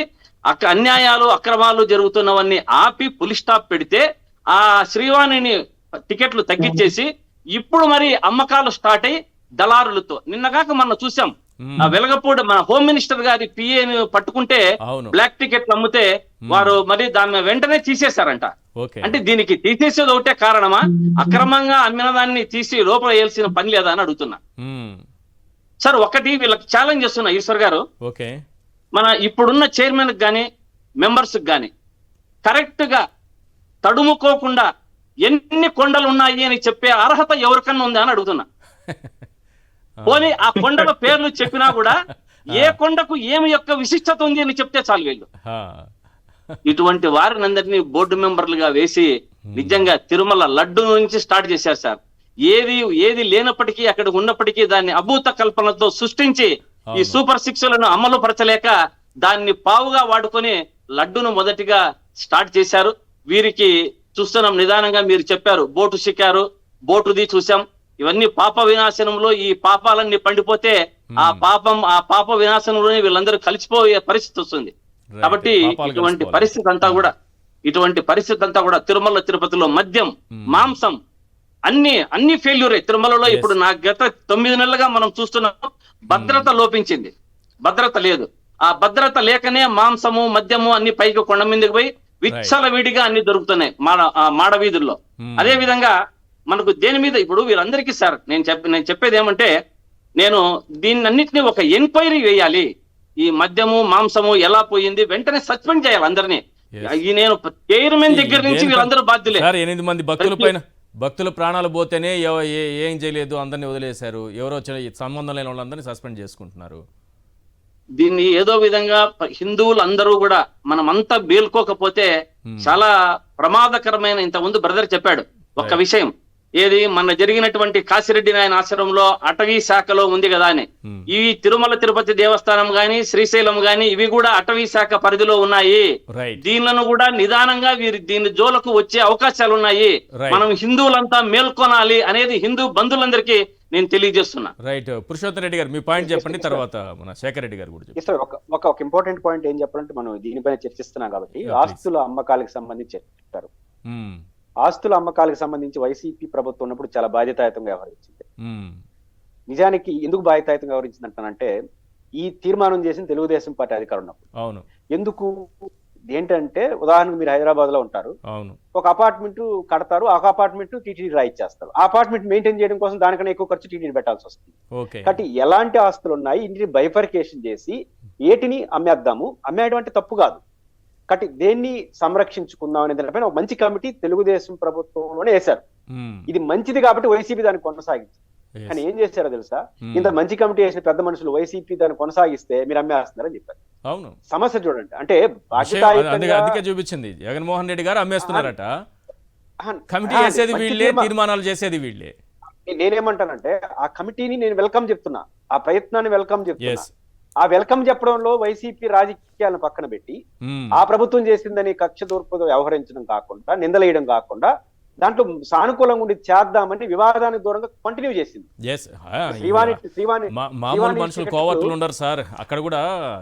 అన్యాయాలు, అక్రమాలు జరుగుతున్నవన్నీ ఆపి పులి స్టాప్ పెడితే ఆ శ్రీవాణిని టికెట్లు తగ్గించేసి ఇప్పుడు మరి అమ్మకాలు స్టార్ట్ అయ్యి దళారులతో, నిన్నగాక మనం చూసాం ఆ వెలగపూడి మన హోమ్ మినిస్టర్ గారి పిఏని పట్టుకుంటే బ్లాక్ టికెట్లు అమ్మితే వారు మరి దాన్ని వెంటనే తీసేశారంట. అంటే దీనికి తీసేసేది ఒకటే కారణమా, అక్రమంగా అమ్మిన దాన్ని తీసి లోపల వేయాల్సిన పని లేదా అని అడుగుతున్నా. సార్ ఒకటి వీళ్ళకి ఛాలెంజ్ చేస్తున్నా ఈశ్వర్ గారు, మన ఇప్పుడున్న చైర్మన్ గాని మెంబర్స్ గాని కరెక్ట్ గా తడుముకోకుండా ఎన్ని కొండలు ఉన్నాయి అని చెప్పే అర్హత ఎవరికన్నా ఉందా అని అడుగుతున్నా. పోనీ ఆ కొండల పేర్లు చెప్పినా కూడా ఏ కొండకు ఏమి యొక్క విశిష్టత ఉంది అని చెప్తే చాలు వీళ్ళు. ఇటువంటి వారిని అందరినీ బోర్డు మెంబర్లుగా వేసి నిజంగా తిరుమల లడ్డు నుంచి స్టార్ట్ చేశారు సార్. ఏది లేనప్పటికీ అక్కడ ఉన్నప్పటికీ దాన్ని అభూత కల్పనతో సృష్టించి ఈ సూపర్ 6లను అమలు పరచలేక దాన్ని పావుగా వాడుకొని లడ్డును మొదటిగా స్టార్ట్ చేశారు. వీరికి చూస్తున్నాం నిదానంగా, మీరు చెప్పారు బోటు షికారు, బోటుది చూసాం. ఇవన్నీ పాప వినాశనంలో ఈ పాపాలన్నీ పండిపోతే ఆ పాప వినాశనంలోనే వీళ్ళందరూ కలిసిపోయే పరిస్థితి వస్తుంది. కాబట్టి ఇటువంటి పరిస్థితి అంతా కూడా తిరుమల తిరుపతిలో మద్యం, మాంసం అన్ని ఫెయిల్యూరే. తిరుమలలో ఇప్పుడు నా గత 9 నెలలుగా మనం చూస్తున్నాం, భద్రత లోపించింది, భద్రత లేదు. ఆ భద్రత లేకనే మాంసము, మద్యము అన్ని పైకి కొండ మీదకి పోయి విచ్చలవిడిగా అన్ని దొరుకుతున్నాయి మాడ వీధుల్లో. అదే విధంగా మనకు దేని మీద ఇప్పుడు వీళ్ళందరికీ సార్ నేను చెప్పేది ఏమంటే, నేను దీన్నన్నిటినీ ఒక ఎంక్వైరీ వేయాలి. ఈ మద్యము, మాంసము ఎలా పోయింది వెంటనే సస్పెండ్ చేయాలి అందరినీ. నేను చైర్మన్ దగ్గర నుంచి వీళ్ళందరూ బాధ్యులే. 8 మంది భక్తుల ప్రాణాలు పోతేనే ఏం చేయలేదు, అందరినీ వదిలేశారు. ఎవరో సంబంధం లేని వాళ్ళందరినీ సస్పెండ్ చేసుకుంటున్నారు. దీన్ని ఏదో విధంగా హిందువులు అందరూ కూడా మనమంతా బేల్కోకపోతే చాలా ప్రమాదకరమైన, ఇంతకుముందు బ్రదర్ చెప్పాడు ఒక్క విషయం, ఏది మన జరిగినటువంటి కాశిరెడ్డి నాయన ఆశ్రమంలో అటవీ శాఖలో ఉంది కదా అని. ఈ తిరుమల తిరుపతి దేవస్థానం గాని, శ్రీశైలం గాని ఇవి కూడా అటవీ శాఖ పరిధిలో ఉన్నాయి. దీనిలను కూడా నిదానంగా దీని జోలకు వచ్చే అవకాశాలు ఉన్నాయి. మనం హిందువులంతా మేల్కొనాలి అనేది హిందూ బంధువులందరికీ నేను తెలియజేస్తున్నా. రైట్, పురుషోత్తమ్ రెడ్డి గారు మీ పాయింట్ చెప్పండి, తర్వాత మన శేఖర్ రెడ్డి గారు కూడా. ఒక ఇంపార్టెంట్ పాయింట్ ఏం చెప్పాలంటే, మనం దీనిపైన చర్చిస్తున్నాం కాబట్టి ఆస్తుల అమ్మకాలకు సంబంధించి చెప్తారు. ఆస్తుల అమ్మకాలకు సంబంధించి వైసీపీ ప్రభుత్వం ఉన్నప్పుడు చాలా బాధ్యతాయుతంగా వ్యవహరించింది. నిజానికి ఎందుకు బాధ్యతాయుతంగా వ్యవహరించింది అంటానంటే, ఈ తీర్మానం చేసిన తెలుగుదేశం పార్టీ అధికారం ఉన్నప్పుడు. ఎందుకు ఏంటంటే, ఉదాహరణకు మీరు హైదరాబాద్ లో ఉంటారు, ఒక అపార్ట్మెంట్ కడతారు, ఆ అపార్ట్మెంట్ టీటీడీ రాయిచ్చేస్తారు. ఆ అపార్ట్మెంట్ మెయింటైన్ చేయడం కోసం దానికన్నా ఎక్కువ ఖర్చు టీటీడీ పెట్టాల్సి వస్తుంది. కాబట్టి ఎలాంటి ఆస్తులు ఉన్నాయి ఇంటిని బైఫర్కేషన్ చేసి ఏటిని అమ్మేద్దాము, అమ్మేయడం అంటే తప్పు కాదు. దేన్ని సంరక్షించుకుందాం అనే దానిపైన ఒక మంచి కమిటీ తెలుగుదేశం ప్రభుత్వంలోనే వేశారు. ఇది మంచిది కాబట్టి వైసీపీ దాన్ని కొనసాగించింది. కానీ ఏం చేశారో తెలుసా, ఇంత మంచి కమిటీ వేసిన పెద్ద మనుషులు వైసీపీ దాన్ని కొనసాగిస్తే మీరు అమ్మేస్తున్నారని చెప్పారు. అవును, సమస్య చూడండి. అంటే అందుకే చూపించింది జగన్మోహన్ రెడ్డి గారు అమ్మేస్తున్నారట. కమిటీ చేసేది వీళ్ళే, తీర్మానాలు చేసేది వీళ్ళే. నేనేమంటానంటే ఆ కమిటీని నేను వెల్కమ్ చెప్తున్నా, ఆ ప్రయత్నాన్ని వెల్కమ్ చెప్తున్నా. ఆ వెల్కమ్ చెప్పడంలో వైసీపీ రాజకీయాలను పక్కన పెట్టి ఆ ప్రభుత్వం చేసిందని కక్ష దూర్పుతో వ్యవహరించడం కాకుండా, నిందలేయడం కాకుండా దాంట్లో సానుకూలంగా ఉండి చేద్దామని వివాదానికి దూరంగా కంటిన్యూ చేసింది. మామూలు మనుషులు కోవట్లు ఉండరు సార్. అక్కడ కూడా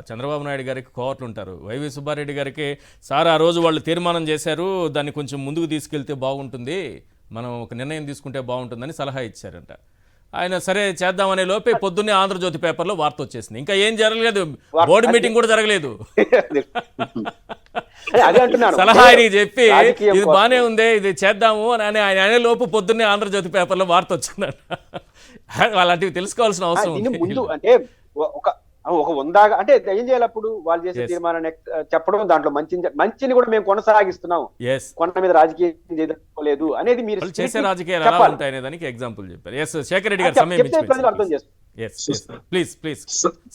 చంద్రబాబు నాయుడు గారికి కోవట్లు ఉంటారు. వైవి సుబ్బారెడ్డి గారికి సార్ ఆ రోజు వాళ్ళు తీర్మానం చేశారు, దాన్ని కొంచెం ముందుకు తీసుకెళ్తే బాగుంటుంది, మనం ఒక నిర్ణయం తీసుకుంటే బాగుంటుందని సలహా ఇచ్చారంట. ఆయన సరే చేద్దామనే లోపే పొద్దున్నే ఆంధ్రజ్యోతి పేపర్లో వార్త వచ్చేసింది. ఇంకా ఏం జరగలేదు, బోర్డు మీటింగ్ కూడా జరగలేదు. సలహా ఆయనకి చెప్పి ఇది బానే ఉంది, ఇది చేద్దాము అని ఆయన అనే లోపు పొద్దున్నే ఆంధ్రజ్యోతి పేపర్లో వార్త వచ్చిందంట. అలాంటివి తెలుసుకోవాల్సిన అవసరం ముందు అంటే ఒక ఉందాగా అంటే ఏం చేయాలి, అప్పుడు వాళ్ళు చేసే తీర్మానాన్ని చెప్పడం, దాంట్లో మంచిని కూడా మేము కొనసాగిస్తున్నాం, కొండ మీద రాజకీయం చేయలేదు అనేది మీరు చేసే రాజకీయాలు ఎలా ఉంటాయనే దానికి ఎగ్జాంపుల్ చెప్పారు. శేఖర్ రెడ్డి గారు సమయం ప్లీజ్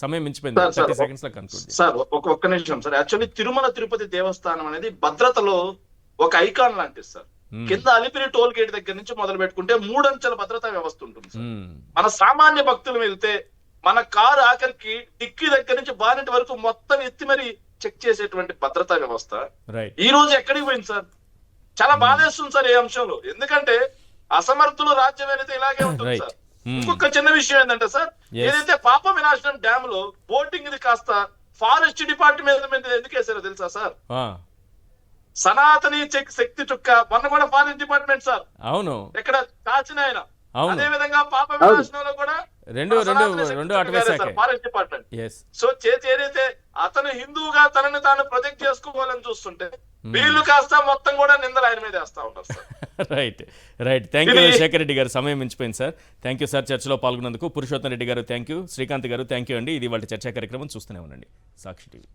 సమయం మించిపోయింది. 30 seconds లో కన్క్లూడ్ సార్. ఒక్క నిమిషం సార్. యాక్చువల్లీ తిరుమల తిరుపతి దేవస్థానం అనేది భద్రతలో ఒక ఐకాన్ లాంటిది సార్. కింద అలిపిరి టోల్ గేట్ దగ్గర నుంచి మొదలు పెట్టుకుంటే 3 అంచెల భద్రతా వ్యవస్థ ఉంటుంది సార్. మన సామాన్య భక్తులు వెళ్తే మన కారు ఆఖరికి డిక్కీ దగ్గర నుంచి బానెట్ వరకు మొత్తం ఎత్తి మరి చెక్ చేసేటువంటి భద్రతా వ్యవస్థ ఈ రోజు ఎక్కడికి పోయింది సార్? చాలా బాధేస్తుంది సార్ ఈ అంశంలో. ఎందుకంటే అసమర్థులు రాజ్యం ఏదైతే ఇలాగే ఉంటుంది సార్. ఇంకొక చిన్న విషయం ఏంటంటే సార్, ఏదైతే పాప వినాశనం డ్యామ్ లో బోటింగ్ ఇది కాస్త ఫారెస్ట్ డిపార్ట్మెంట్ మీద ఎందుకు వేసారో తెలుసా సార్? సనాతని శక్తి చుక్క మొన్న కూడా ఫారెస్ట్ డిపార్ట్మెంట్ సార్. అవును, ఎక్కడ కాచిన ఆయన. అదే విధంగా పాప వినాశనంలో కూడా రెండు ఫారెస్ట్ డిపార్ట్మెంట్. సో ఏదైతే అతను హిందువుగా తనని తాను ప్రొజెక్ట్ చేసుకోవాలని చూస్తుంటే వీళ్ళు కాస్త మొత్తం కూడా నిందలు ఆయన మీద వేస్తా ఉంటారు sir. Right thank you Shekhar Reddy garu. సమయం మించిపోయింది సార్. థ్యాంక్ యూ సార్ చర్చలో పాల్గొన్నందుకు. పురుషోత్తం రెడ్డి గారు థ్యాంక్ యూ, శ్రీకాంత్ గారు థ్యాంక్ యూ అండి. ఇది వాళ్ళ చర్చా కార్యక్రమం చూస్తూనే ఉండండి సాక్షి టీవీ.